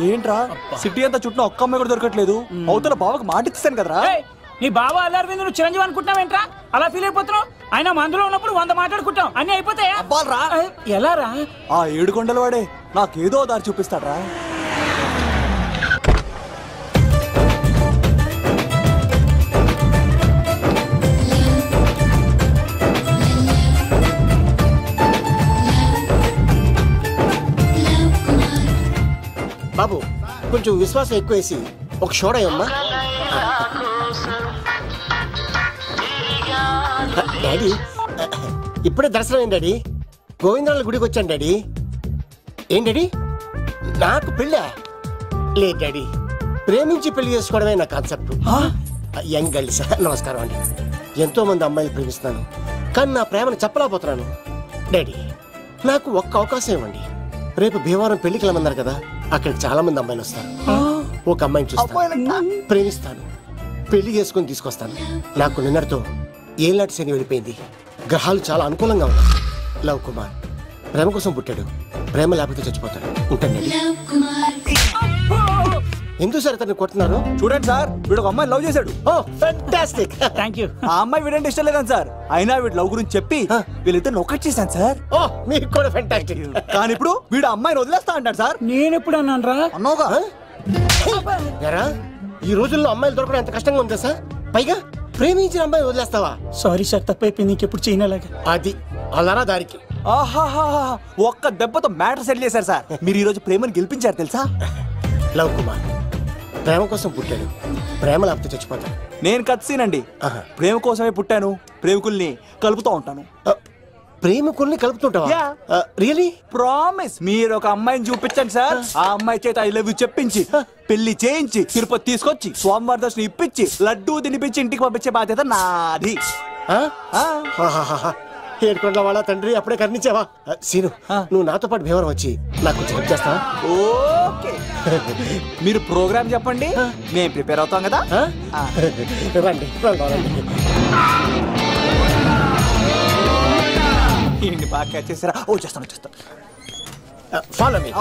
ఏంట్రా సిటీ అంతా చుట్టూ ఒక్క అమ్మాయి కూడా దొరకట్లేదు. అవతల బావకు మాట ఇస్తాను కదరా. నీ బావ అల్లరి నువ్వు చిరంజీవి అనుకుంటున్నావేంట్రా? అలా ఫీల్ అయిపోతున్నావు. ఆయన మందులో ఉన్నప్పుడు 100 మాట్లాడుకుంటాం, అన్ని అయిపోతాయా? ఎలా రా? ఆ 7 కొండల వాడే నాకేదో దారి చూపిస్తాడ్రా. బాబు కొంచెం విశ్వాసం ఎక్కువేసి ఒక షోడయమ్మా. డాడీ ఇప్పుడే దర్శనం అయింది డాడీ. గోవిందరాల గుడికి వచ్చాను డాడీ. ఏం డాడీ నాకు పెళ్ళా? లేదు డాడీ, ప్రేమించి పెళ్లి చేసుకోవడమే నా కాన్సెప్ట్. యంగ్ గర్ల్స్ నమస్కారం అండి. ఎంతో మంది అమ్మాయిలు ప్రేమిస్తున్నాను, కానీ నా ప్రేమను చెప్పలేకపోతున్నాను. డాడీ నాకు ఒక్క అవకాశం ఇవ్వండి. రేపు భీమవరం పెళ్లికి వెళ్ళమన్నారు కదా, అక్కడికి చాలా మంది అమ్మాయిలు వస్తారు. ఒక అమ్మాయిని చూస్తాను, ప్రేమిస్తాను, పెళ్లి చేసుకుని తీసుకొస్తాను. నాకు నిన్నటితో ఏళ్ళనాటి శని వెళ్ళిపోయింది. గ్రహాలు చాలా అనుకూలంగా ఉన్నాయి. లవ్ కుమార్ ప్రేమ కోసం పుట్టాడు, ప్రేమ లేకపోతే చచ్చిపోతాడు. ఉంటానండి. ఎందుకు సార్ అతన్ని కొట్టున్నారు? చూడండి సార్, వీడు ఒక అమ్మాయి లవ్ చేశాడు. Oh fantastic, thank you. ఆ అమ్మాయి వీడంటే ఇష్టం లేదని సార్, అయినా వీడు లవ్ గురించి చెప్పి వీళ్ళిద్దరు ఒకటి చేశాను సార్. ఓ మీకు కూడా ఫెంటాస్టిక్. కానీ ఇప్పుడు వీడు అమ్మాయిని వదిలేస్తా అంటాడు సార్. నేను ఎప్పుడు అన్నాను రా? అన్నోగా ఎరా ఈ రోజుల్లో అమ్మాయిలు దొరకడం ఎంత కష్టంగా ఉందా సార్? పైగా ప్రేమించిన అమ్మాయి వదిలేస్తావా? సారీ సార్, తప్పైపోయింది. ఇంకెప్పుడు చేయనలాగా. అది అలారా దారికి. ఆహాహా, ఒక్క దెబ్బతో మ్యాటర్ సెటిల్ చేశారు సార్. మీరు ఈ రోజు ప్రేమను గెలిపించారు తెలుసా? లవ్ కుమార్ ప్రేమ కోసం పుట్టాడు, ప్రేమ లేకపోతే చచ్చిపోతాడు. నేను కత్సీనండి. ప్రేమ కోసమే పుట్టాను, ప్రేమికుల్ని కలుపుతూ ఉంటాను. ప్రేమికుల్ని కలుపుతుంటావా? రియలీ? ప్రామిస్. మీరు ఒక అమ్మాయిని చూపించండి సార్, ఆ అమ్మాయి చేత ఐ లవ్ యూ చెప్పించి పెళ్లి చేయించి తిరుపతి తీసుకొచ్చి స్వామివారి దర్శనం ఇప్పించి లడ్డూ తినిపించి ఇంటికి పంపించే బాధ్యత నాది. ఏడుకొండల వాళ్ళ తండ్రి అప్పుడే కర్ణించావా? సీను నువ్వు నాతో పాటు భీమవరం వచ్చి నాకు కొంచెం హెల్ప్ చేస్తావా? ఓకే, మీరు ప్రోగ్రామ్ చెప్పండి, మేము ప్రిపేర్ అవుతాం కదా. రండి రండి. బాగా క్యాచ్ చేస్తారా? ఓ చేస్తాను. Follow me.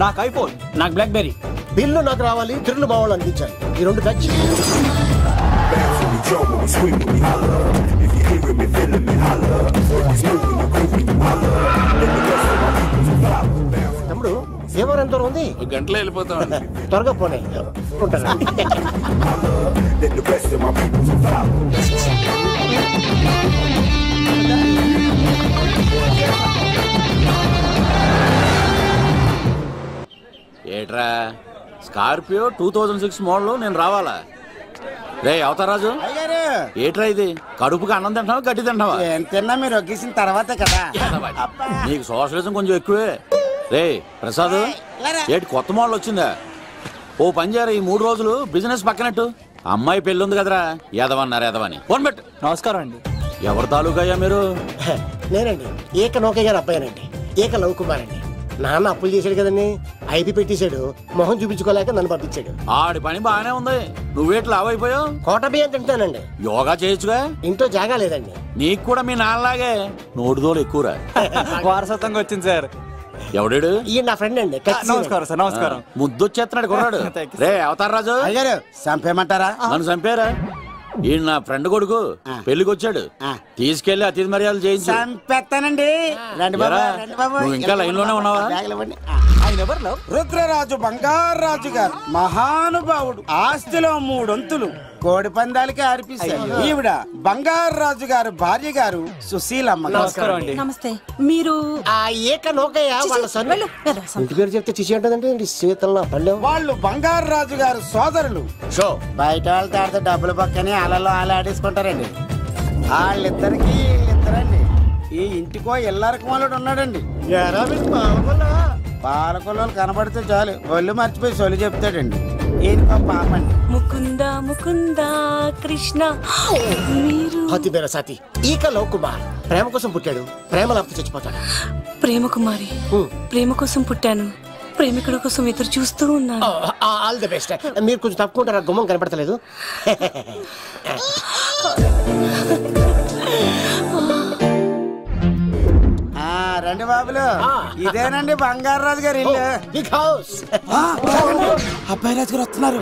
నాకు ఐఫోన్, నాకు బ్లాక్ బెర్రీ. బిల్లు నాకు రావాలి, తిరులు మా వాళ్ళు అందించాలి. ఈ రెండు బ్యాచ్. తమ్ముడు భీమవరం ఎంత ఉంది? గంటలో వెళ్ళిపోతాం. త్వరగా పోనీ. ఉంటాను. ఏట్రా స్కార్పియో 2006 మోడల్ నేను రావాలా? రే అవతారాజు, ఏట్రా ఇది? కడుపుకి అన్నం తింటావా గడ్డి తింటావా? తిన్నా మీరు ఒగ్గేసిన తర్వాతే కదా. నీకు సోషలిజం కొంచెం ఎక్కువే. రే ప్రసాద్, ఏటి కొత్త మోడల్ వచ్చిందా? ఓ పని చేయరా, ఈ 3 రోజులు బిజినెస్ పక్కనట్టు. అమ్మాయి పెళ్ళి ఉంది కదరా, ఎదవన్నారు ఎదవని. ఫోన్ పెట్టు. నమస్కారం అండి. ఎవరి తాలూకయ్యా మీరు? నేనండి ఏక నౌకయ్య గారు అబ్బాయినండి, ఏక లవ్ కుమార్ అండి. నాన్న అప్పులు చేశాడు కదండి, ఐపీ పెట్టేశాడు. మొహం చూపించుకోలేక నన్ను పంపించాడు. ఆడి పని బాగానే ఉంది, నువ్వేట్లు లావైపోయావు? కోట బియ్యం తింటానండి. యోగా చేయొచ్చుగా? ఇంట్లో జాగా లేదండి. నీకు కూడా మీ నాన్నలాగే నోటిదోలు ఎక్కువరా. వారసత్వంగా వచ్చింది సార్. ఎవడాడు? ఈయన నా ఫ్రెండ్ అండి. నమస్కారం సార్. నమస్కారం. ముద్దొచ్చేస్తున్నాడు కొన్నాడు. రే అవతార్ రాజు, అయ్యారు చంపేయమంటారా? నన్ను చంపారా? ఈయన నా ఫ్రెండ్ కొడుకు పెళ్లికి వచ్చాడు, తీసుకెళ్లి అతిథి మర్యాదలు చేయించు. చంపేస్తానండి. నువ్వు ఇంకా లైన్ లోనే ఉన్నావా? రుద్రరాజు బంగారాజు గారు మహానుభావుడు, ఆస్తిలో 3 వంతులు కోడి పందాలకి అర్పిస్తారు. ఈవిడ బంగారాజు గారు భార్య గారు సుశీలమ్మ. నమస్కారం అండి. నమస్తే. మీరు ఆ ఏక నౌకయ్య వాళ్ళ సొంత ఇంటి పేరు చెప్తే చిచి అంటుందంటే శీతల పల్లెం. వాళ్ళు బంగారాజు గారు సోదరులు. షో బయట వాళ్ళతో ఆడితే డబ్బులు పక్కనే అలలో ఆడేసుకుంటారండి. వాళ్ళిద్దరికి వీళ్ళిద్దరండి. ఈ ఇంటికో ఇల్లరకం వాళ్ళు ఉన్నాడండి. పాలకొల్లు కనబడితే చాలు ఒళ్ళు మర్చిపోయి సొలి చెప్తాడండి. ఈయనకో పాపండి. ముకుంద ముకుంద కృష్ణ. మీరు హతి బేర సాతి ఈక లవ్ కుమార్ ప్రేమ కోసం పుట్టాడు, ప్రేమ లేకపోతే చచ్చిపోతాడు. ప్రేమ కుమారి, ప్రేమ కోసం పుట్టాను, ప్రేమికుడు కోసం ఎదురు చూస్తూ ఉన్నాను. All the best. మీరు కొంచెం తప్పుకుంటారా? గుమ్మం కనపడతలేదు. రండి బాబు. బాబులు ఇదేనండి బంగారు రాజు గారి ఇల్లు. Big house. అబ్బాయి రాజు గారు వస్తున్నారు.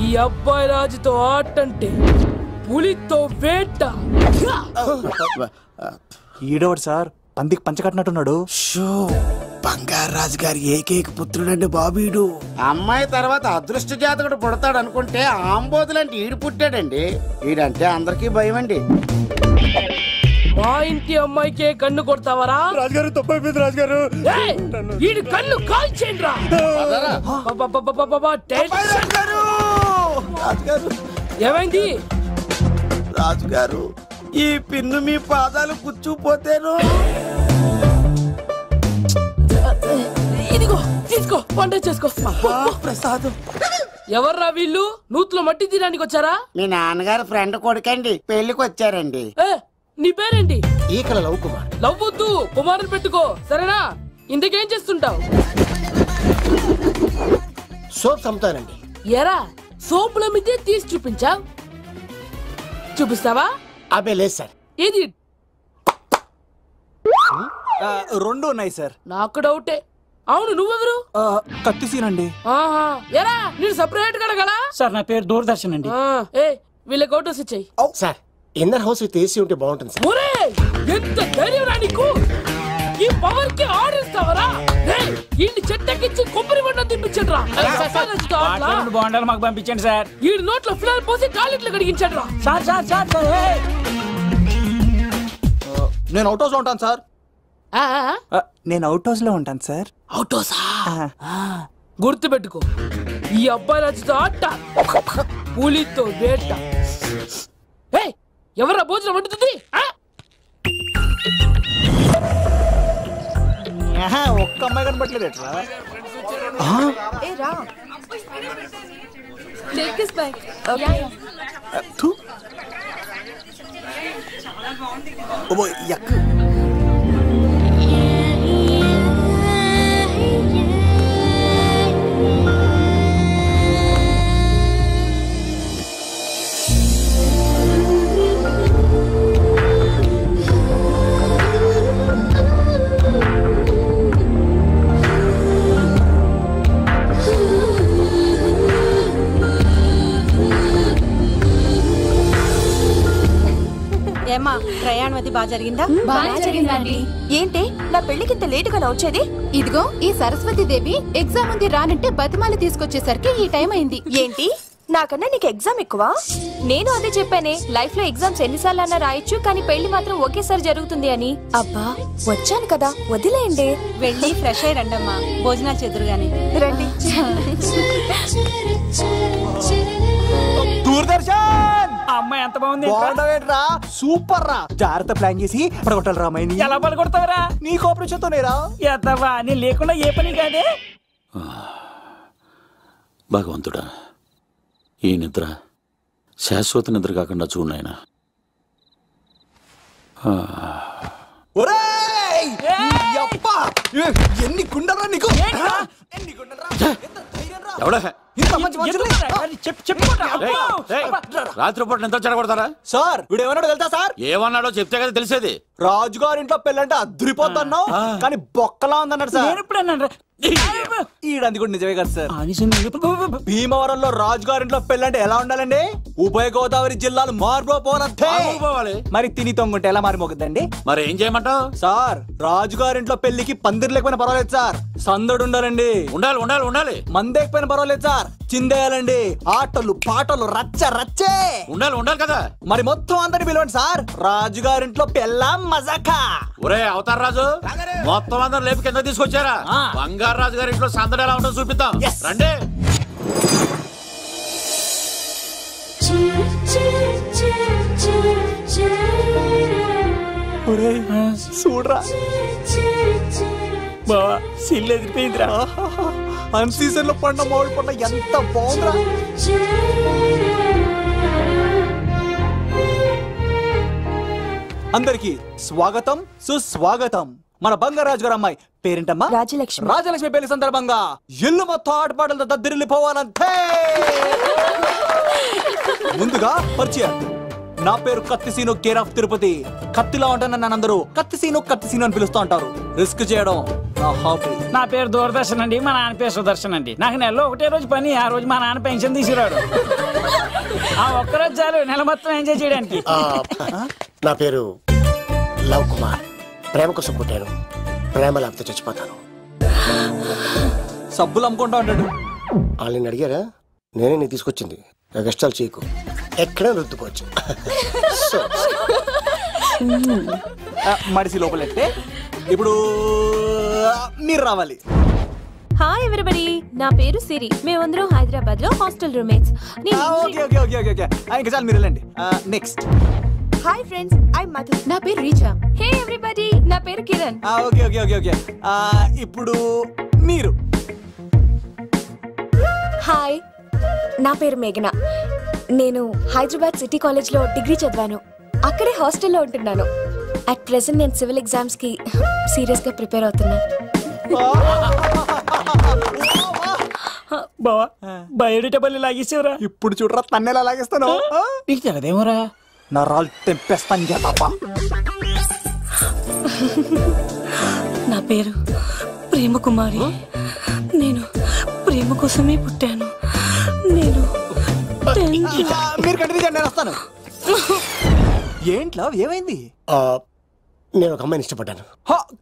ఈ అబ్బాయి రాజుతో ఆటంటే పులితో వేట. ఈడోడు సార్ పందికి పంచకట్టినట్టున్నాడు. బంగారు రాజు గారి ఏకైక పుత్రుడండి బాబీడు. అమ్మాయి తర్వాత అదృష్ట జాతకుడు పుడతాడు అనుకుంటే ఆంబోతులంటే ఈడు పుట్టాడండి. ఈడంటే అందరికీ భయం అండి. మా ఇంటి అమ్మాయికే కన్ను కొడతావరా? రాజుగారు తప్పైపోయింది రాజుగారు. వీడి కన్ను కాల్చేయండి రా. ఏమైంది రాజుగారు? ఈ పిన్ను మీ పాదాలు కూర్చుపోతేను. ఇదిగో తీసుకో, వంట చేసుకో. ప్రసాదం. ఎవర్రా వీళ్ళు? నూతులో మట్టి తీయడానికి వచ్చారా? మీ నాన్నగారు ఫ్రెండ్ కొడుకండి, పెళ్లికి వచ్చారండి. నీ పేరేంటి? ఈకల లవ్ కుమార్. లవ్వొద్దు, కుమారుని పెట్టుకో సరేనా? ఇంతకేం చేస్తుంటావు? సోప్స్ అమ్ముతానండి. ఎరా సోపుల మీదే తీసి చూపించావు, చూపిస్తావా? అబ్బే లేదు సార్. ఏది? రెండు ఉన్నాయి సార్. నాకు డౌటే. అవును, నువ్వెవరు? కత్తిసీనండి. ఆహా, ఎరా నేను సపరేట్ కడగలా? సార్ నా పేరు దూరదర్శన్ అండి. ఏ వీళ్ళకి ఫోటోస్ ఇచ్చాయి. Sir inner house with AC ఉంటే బాగుంటుంది సార్. ఒరే ఎంత ధైర్యం రా నీకు! ఈ పవర్ కి ఆర్డర్ ఇస్తావరా? వీడిని చెట్టెక్కించి కొబ్బరి బండ తిప్పించండి రా. బాగుండాలి మాకు పంపించండి సార్. వీడి నోట్లో ఫినాల్ పోసి టాయిలెట్లు కడిగించండి రా. సార్ సార్ సార్ సార్ నేను అవుట్ హౌస్ లో ఉంటాను సార్. నేను అవుట్ హౌస్ లో ఉంటాను సార్. అవుటోసా? గుర్తు పెట్టుకో, ఈ అబ్బాయి రాజుతో ఆట, పులితో వేట. ఎవరా భోజనం వండుతుంది? ఒక్క అమ్మాయి కనబట్లేదు ఎట్లా? ఏమ్మా ప్రయాణం అది బాగా జరిగిందా? బాగా జరిగిందండి. ఏంటి నా పెళ్లికి ఇంత లేటుగా వచ్చేది? ఇదిగో ఈ సరస్వతి దేవి ఎగ్జామ్ ఉంది రానంటే బతిమాల తీసుకొచ్చేసరికి ఈ టైం అయింది. ఏంటి నాకన్నా నీకు ఎగ్జామ్ ఎక్కువ? నేను అదే చెప్పానే, లైఫ్ లో ఎగ్జామ్స్ ఎన్నిసార్లు అన్నా రాయొచ్చు, కానీ పెళ్లి మాత్రం ఒకేసారి జరుగుతుంది అని. అబ్బా వచ్చాను కదా వదిలేయండి. వెళ్ళి ఫ్రెష్ అయ్యి రండమ్మా, భోజనాలు చెదురు గాని రండి. దూరదర్శన్ అమ్మాయి ఎంత బాగుంది. బాగుండవేట్రా? సూపర్ రా. జాగ్రత్త ప్లాన్ చేసి పడగొట్టాలి రామాయణి. ఎలా పడగొడతావరా? నీ కోఆపరేషన్ తోనేరా. ఎత్తవా నీ లేకుండా ఏ పని కాదే. భగవంతుడా, ఈ నిద్ర శాశ్వత నిద్ర కాకుండా చూడనాయనా. ఎన్ని గుండెలరా నీకు? రాత్రిపూట నిద్ర చెడగొడతారా సార్? వీడు ఏమన్నాడో తెలుసా సార్? ఏమన్నాడో చెప్తే కదా తెలిసేది. రాజుగారింట్లో పెళ్ళంటే అద్దరిపోతున్నావు, కానీ బొక్కలా ఉందన్నాడు సార్. నేను ఇప్పుడు అన్నాను. ఈడంది కూడా నిజమే కదా సార్. భీమవరంలో రాజుగారింట్లో పెళ్ళంటే ఎలా ఉండాలండి? ఉభయ గోదావరి జిల్లాలు మారిపోవాలి. మరి తిని తొంగుంటే ఎలా మారిపోతుందండి? మరి ఏం చేయమంటావు సార్? రాజుగారింట్లో పెళ్లికి పందిరి లేకపోయినా పర్వాలేదు సార్, సందడు ఉండాలండి. ఉండాలి ఉండాలి ఉండాలి. మందేకపోయినా పర్వాలేదు సార్, చిందేయాలండి. ఆటలు పాటలు రచ్చ రచ్చే ఉండాలి ఉండాలి కదా. మరి మొత్తం అందరిని పిలవండి సార్. రాజుగారింట్లో పెళ్ళాం మజాకా. ఒరే అవతార్ రాజు, మొత్తం అందరు లేపు కింద తీసుకొచ్చారా? బంగారు రాజు గారి ఇంట్లో సందడి ఎలా ఉంటుందో చూపిద్దాం రండి. చూడరా బావా, సిల్లు ఎదిరిపోయిందిరా. అన్ సీజన్ లో పండ మామిడి పండ ఎంత బాగుందిరా. అందరికి స్వాగతం సుస్వాగతం. మన బంగారాజు గారు అమ్మాయి పేరేంటమ్మా? రాజలక్ష్మి. రాజలక్ష్మి పెళ్లి సందర్భంగా ఇల్లు మొత్తం ఆటపాటలతో దద్దరిల్లిపోవాలంతే. ముందుగా పరిచయం. నా పేరు కత్తిసీను, కేర్ ఆఫ్ తిరుపతి. కత్తిలా ఉంటాను నన్ను అందరూ కత్తిసీను అని పిలుస్తూ ఉంటారు. రిస్క్ చేయడం నా హాబీ. నా పేరు దూరదర్శన్ అండి, మా నాన్న పేరు సుదర్శన్ అండి. నాకు నెలలో ఒకటే రోజు పని, ఆ రోజు మా నాన్న పెన్షన్ తీసుకురాడు. ఆ ఒక్కరోజు చాలు నెల మొత్తం ఎంజాయ్ చేయడానికి. నా పేరు లవ్ కుమార్. ప్రేమ కోసం పుట్టాను, ప్రేమ లేకపోతే చచ్చిపోతాను. సబ్బులు అమ్ముకుంటా ఉంటాడు. వాళ్ళని అడిగారా? నేనే నీకు తీసుకొచ్చింది. కష్టాలు చేయకు, ఎక్కడ రుద్దుకోవచ్చు. మడిసి లోపలెట్టే. ఇప్పుడు మీరు రావాలి. హాయ్ ఎవ్రీబడి, నా పేరు సిరి. మేమందరం హైదరాబాద్ లో హాస్టల్ రూమ్మేట్స్. ఇంకా చాలు, మీరు వెళ్ళండి. Next. Hi friends, I Madhu. నా పేరు రీచా. హే ఎవ్రీబడి, నా పేరు కిరణ్. ఓకే. ఇప్పుడు మీరు. హాయ్, నా పేరు మేఘన. నేను హైదరాబాద్ సిటీ కాలేజ్ లో డిగ్రీ చదివాను. అక్కడే హాస్టల్లో ఉంటున్నాను. అట్ ప్రెసెంట్ నేను సివిల్ ఎగ్జామ్స్ కి సీరియస్ గా ప్రిపేర్ అవుతున్నాను. బావా బయోడేటా లాగేసేవరా? ఇప్పుడు చూడరా తన్నేలా లాగేస్తాను. నీకు తెలదేమోరా? నా రాళ్ళు తెంపేస్తాను తప్ప. నా పేరు ప్రేమ కుమారి. నేను ప్రేమ కోసమే పుట్టాను. నేను మీరు కంటిన్యూ చేయండి, నేను వస్తాను. ఏంట్లో ఏమైంది? నేను ఒక అమ్మాయిని ఇష్టపడ్డాను.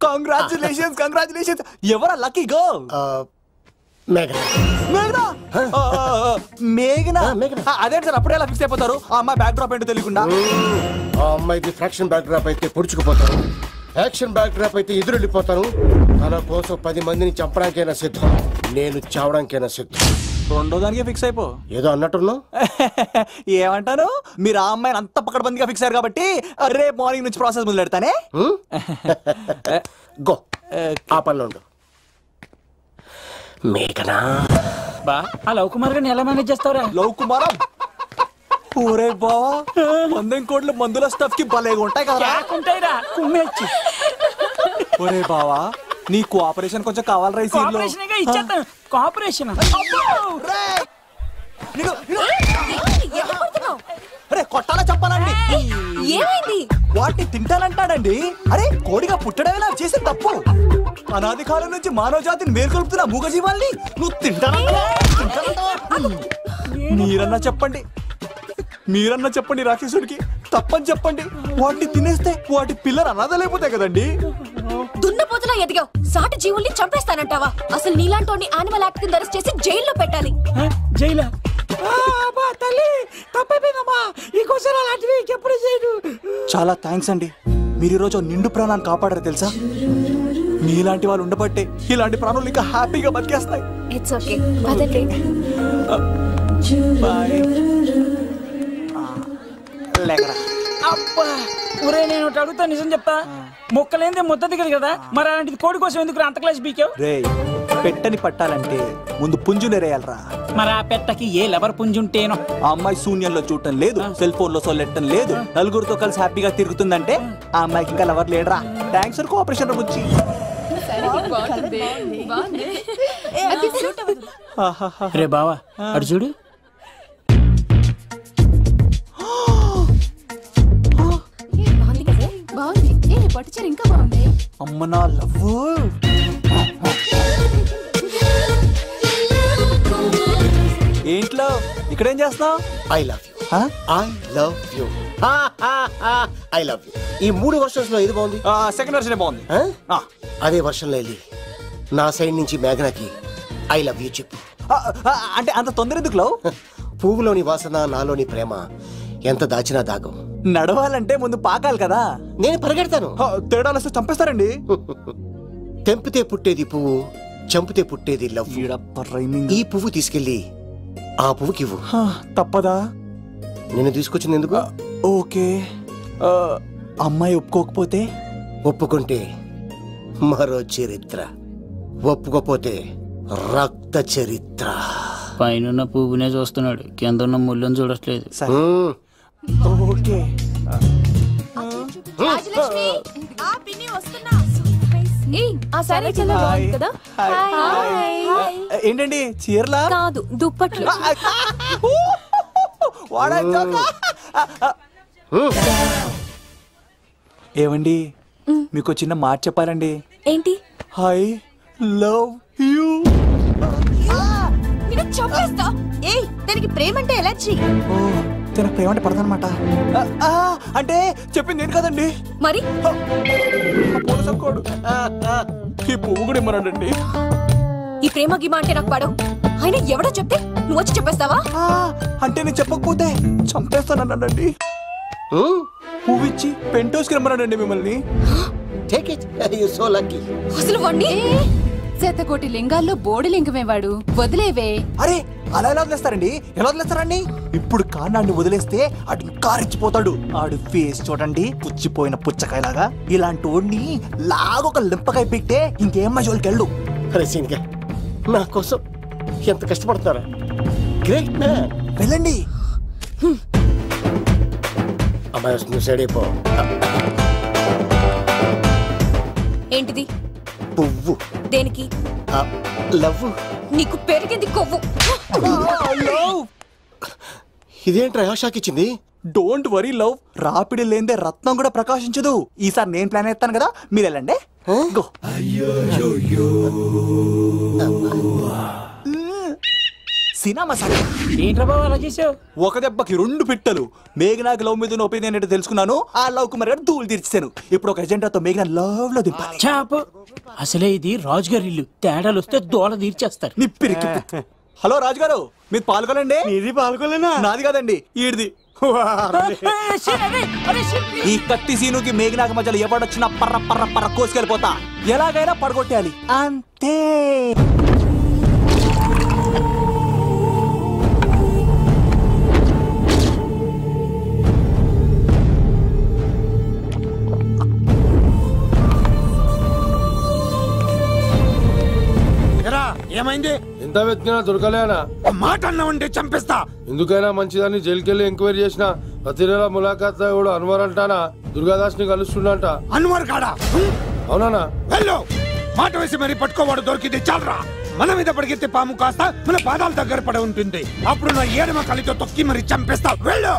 కంగ్రాచులేషన్స్. ఎవరా లక్కీ గర్ల్? మేఘనా. అదే సార్, అప్పుడే ఎలా ఫిక్స్ అయిపోతారు? ఆ అమ్మాయి బ్యాక్ డ్రాప్ ఏంటో తెలియకుండా. ఆ అమ్మాయిది ఫ్రాక్షన్ బ్యాక్ డ్రాప్ అయితే పొడుచుకుపోతాను, యాక్షన్ బ్యాక్ డ్రాప్ అయితే ఎదురెళ్ళిపోతాను. తన కోసం 10 మందిని చంపడానికైనా సిద్ధం, నేను చావడానికైనా సిద్ధం. రెండో దానికి ఫిక్స్ అయిపో. ఏదో అన్నట్టున్నావు. ఏమంటాను? మీరు ఆ అమ్మాయిని అంత పక్కడబందిగా ఫిక్స్ అయ్యారు కాబట్టి రేపు మార్నింగ్ నుంచి ప్రాసెస్ మొదలు పెడతానే. గో, ఆ పనిలో ఉండు. మేఘనా. బా, ఆ లవ్ కుమార్ గారిని ఎలా మేనేజ్ చేస్తావురా? లవ్ కుమారం? ఊరే బావా, 100 కోట్ల మందుల స్టఫ్ కి భలేగా ఉంటాయి కదా. ఉంటాయిరా, కుమ్మేచ్చి. ఒరే బావా, నీ కోఆపరేషన్ కొంచెం కావాలరా ఈ సీన్ లో. ఇచ్చేస్తాను. కోఆపరేషన్? అరే కొట్టాలా చెప్పాలండి? ఏమైంది? వాటిని తింటానంటాడండి. అరే కోడిగా పుట్టడమేలా చేసిన తప్పు. అనాది కాలం నుంచి మానవ జాతిని మేల్కొల్పుతున్న మూగజీవాల్ని నువ్వు తింటానంటావా? మీరన్నా చెప్పండి రాక్షసుడికి, తప్పని చెప్పండి. వాటిని తినేస్తే వాటి పిల్లలు అనాథలైపోతాయి కదండి. దున్నపోతులా ఎదిగావు, సాటి జీవుల్ని చంపేస్తానంటావా? అసలు నీలాంటి యానిమల్ యాక్ట్ కింద అరెస్ట్ చేసి జైల్లో పెట్టాలి. జైలా? చాలా థ్యాంక్స్ అండి, మీరు ఈరోజు నిండు ప్రాణాన్ని కాపాడారు తెలుసా. మీలాంటి వాళ్ళు ఉండబట్టే ఇలాంటి ప్రాణులు ఇంకా హ్యాపీగా బతికేస్తాయి. ఇట్స్ ఓకే, పదండి. అబ్బా ఒరే, నేను అడుగుతా, నిజం చెప్తా. మొక్కలేందే ముద్ద దిగదు కదా, మరి అలాంటిది కోడి కోసం ఎందుకు అంత క్లాస్ బీకావు? రే, పెట్టని పట్టాలంటే ముందు పుంజు నెరేయాలరా. మరి ఆ పెట్టకి ఏ లవర్ పుంజుంటేనో. ఆ అమ్మాయి శూన్యంలో చూడటం లేదు, సెల్ ఫోన్ లో సొల్లెట్టడం లేదు, నలుగురితో కలిసి హ్యాపీగా తిరుగుతుందంటే ఆ అమ్మాయికి ఇంకా లవర్ లేడరా. థ్యాంక్స్ ఫర్ కోఆపరేషన్ గురించి. రే బావా, అడు చూడు. పట్టుచీర ఇంకా బాగుంది. అమ్మ నా లవ్. ఏంట్లో ఇక్కడేం చేస్తున్నావు? I love you. I love you. I love you. ఈ 3 వర్షన్స్ లో ఏది బాగుంది? సెకండ్ వర్షన్ బాగుంది. అదే వర్షంలో వెళ్ళి నా సైడ్ నుంచి మేఘనాకి ఐ లవ్ యూ చెప్పు. అంటే అంత తొందర ఎందుకు లవ్? పువ్వులోని వాసన, నాలోని ప్రేమ ఎంత దాచినా దాగం. నడవాలంటే ముందు పాకాలి కదా. నేను పరిగెడతాను. తేడాలు వస్తే చంపేస్తారండి. తెంపితే పుట్టేది పువ్వు, చంపితే పుట్టేది లవ్. ఈ పువ్వు తీసుకెళ్ళి ఆ పువ్వుకి ఇవ్వు. తప్పదా? నేను తీసుకొచ్చింది ఎందుకు? ఓకే. అమ్మాయి ఒప్పుకోకపోతే? ఒప్పుకుంటే మరో చరిత్ర, ఒప్పుకోపోతే రక్త చరిత్ర. పైన పువ్వునే చూస్తున్నాడు, కింద ఉన్న ముళ్ళని చూడట్లేదు. ఓకే. రాజలక్ష్మి, ఆ పిన్ని వస్తున్నా. ఆ సారీ చాలా బాగుంది కదా. ఏంటండి చీరలా కాదు, దుప్పట్లు. ఏమండి మీకు చిన్న మాట చెప్పాలండి. ఏంటి? I love you. చంపేస్తా. ఏయ్, దానికి ప్రేమ అంటే ఎలర్జీ. తనకు ప్రేమ అంటే పడదనమాట. అంటే చెప్పింది ఏంటి కదండి. మరి ఈ పువ్వు కూడా ఇమ్మనండి. ఈ ప్రేమ గిమ అంటే నాకు పడవు. అయినా ఎవడో చెప్తే నువ్వు వచ్చి చెప్పేస్తావా? అంటే నేను చెప్పకపోతే చంపేస్తానండి. పువ్విచ్చి పెంటోస్కి రమ్మనండి మిమ్మల్ని. అసలు వాణ్ణి శతకోటి లింగాల్లో బోడి లింగమే వాడు. వదిలేవే. అరే అలా ఎలా వదిలేస్తారండి? ఎలా వదిలేస్తారండి? ఇప్పుడు కాన్నాడిని వదిలేస్తే ఆడు ఇంకా రెచ్చిపోతాడు. ఆడు ఫేస్ చూడండి, పుచ్చిపోయిన పుచ్చకాయలాగా. ఇలాంటి వాడిని లాగొక లింపకాయ పెట్టే ఇంకేం మజోలికి వెళ్ళు. నా కోసం ఎంత కష్టపడతారా? Great man. వెళ్ళండి. అమ్మాయి వస్తుంది, సైడ్ అయిపో. ఏంటిది? పువ్వు. దేనికి? లవ్. నీకు పెరిగింది కొవ్వు. ఇదేంట్రా షాక్ ఇచ్చింది? డోంట్ వరీ లవ్, రాపిడి లేదే రత్నం కూడా ప్రకాశించదు. ఈసారి నేను ప్లాన్ ఎత్తాను కదా, మీరు వెళ్ళండి. గో. సినిమా ఏంట్రా బాబు అలా చేసావు? ఒక దెబ్బకి 2 పిట్టలు. మేఘనాకి లవ్ మీద ఒపీనియన్ ఏంటో తెలుసుకున్నాను. ఆ లవ్ కుమార్ గారు ధూళి తీర్చాను. ఇప్పుడు ఒక ఎజెండాతో మేఘనా లవ్ లో దింపాలి. చాపు. అసలే ఇది రాజుగారి ఇల్లు. తేడాలు వస్తే దోళ తీర్చేస్తారు. నిప్పిరికి. హలో రాజుగారు, మీరు పాల్గొనండి. ఇది పాల్గొలేనా? నాది కాదండి, ఈడిది. ఈ కత్తి సీనుకి మేఘనాకి మధ్యలో ఎవడొచ్చినా పర్ర పర్ర పర్ర కోసుకెళ్ళిపోతా. ఎలాగైనా పడగొట్టాలి అంతే. ఏమైంది? ఎంత వెతికినా దొరకలేనా? మాట అన్నావంటే చంపేస్తా. ఎందుకైనా మంచిదాన్ని జైలుకెళ్ళి ఎంక్వైరీ చేసిన ప్రతి నెల ములాఖాత్ కూడా అన్వర్ అంటానా దుర్గాదాస్ ని కలుస్తుండంట. అన్వర్ కాడా? అవునా? వెళ్ళు. మాట వేసి మరి పట్టుకోవాడు దొరికింది చాలరా. మన మీద పడిగితే పాము కాస్త మన పాదాల దగ్గర పడి ఉంటుంది. అప్పుడు నా ఏడమ కలితో తొక్కి మరి చంపేస్తా. వెళ్ళు.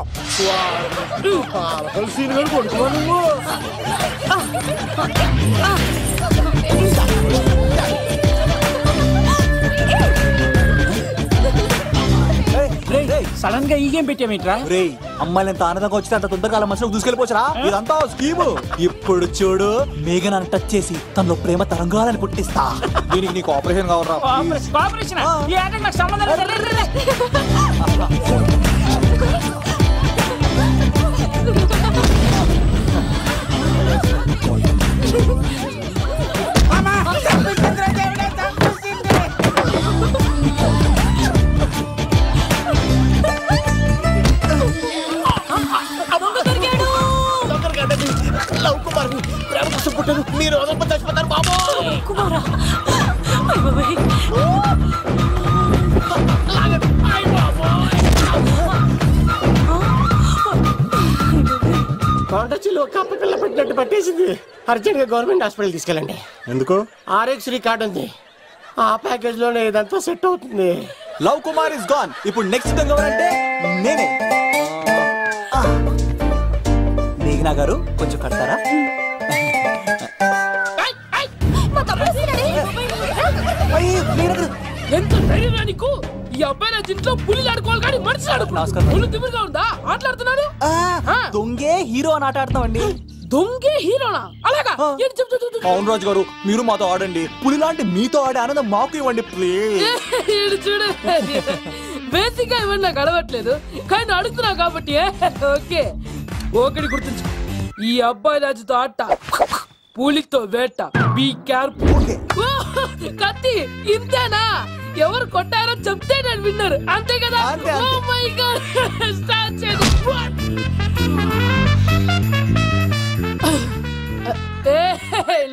సడన్ గా ఈ గేమ్ పెట్టామేంట్రా? రేయ్, అమ్మాయిలు ఎంత ఆనందంగా వచ్చితే అంత తొందరగా మనుషులకు దూసుకెళ్ళిపోవచ్చురా. ఇదంతా స్కీము. ఇప్పుడు చూడు, మేఘనాన్ని టచ్ చేసి తనలో ప్రేమ తరంగాలని పుట్టిస్తా. దీనికి నీకు ఆపరేషన్ కావాలరా? ఆపరేషన్? ఈ ఆటకి నాకు సంబంధం లేదు. మీరు చచ్చిపోతారు బాబు. కుమారా, కొండచిలో కప్ప పిల్ల పెట్టినట్టు పట్టేసింది. అర్జెంట్ గా గవర్నమెంట్ హాస్పిటల్ తీసుకెళ్ళండి. ఎందుకు? ఆర్ఎక్స్ కార్డు ఉంది. ఆ ప్యాకేజ్ లోనే ఇదంతా సెట్ అవుతుంది. Love Kumar is gone. ఇప్పుడు నెక్స్ట్ దొంగ ఎవరంటే నేనే. మేఘనా గారు కొంచెం కడతారా? ఎంత ధైర్యం నీకు? ఈ అబ్బాయి నా ఇంట్లో పులి ఆడుకోవాలి కానీ మనిషి ఆడుకున్నాడు. తిమ్మిగా ఉందా? ఆటలాడుతున్నాడు. దొంగే హీరో అని ఆట ఆడతామండి. దొంగే హీరోనా? అలాగా? అవును రాజు గారు, మీరు మాతో ఆడండి. పులి లాంటి మీతో ఆడే ఆనందం మాకు ఇవ్వండి ప్లీజ్. చూడు, బేసిక్ గా ఇవన్నీ నాకు అడవట్లేదు, కానీ అడుగుతున్నా కాబట్టి ఓకే. ఒకటి గుర్తుంచు, ఈ అబ్బాయి రాజుతో ఆట, పులితో వేట. Be careful. కత్తి ఇంతేనా? ఎవరు కొట్టారో చెప్తే నేను విన్నారు, అంతే కదా? ఓ మై గాడ్, స్టార్ట్ చేయండి.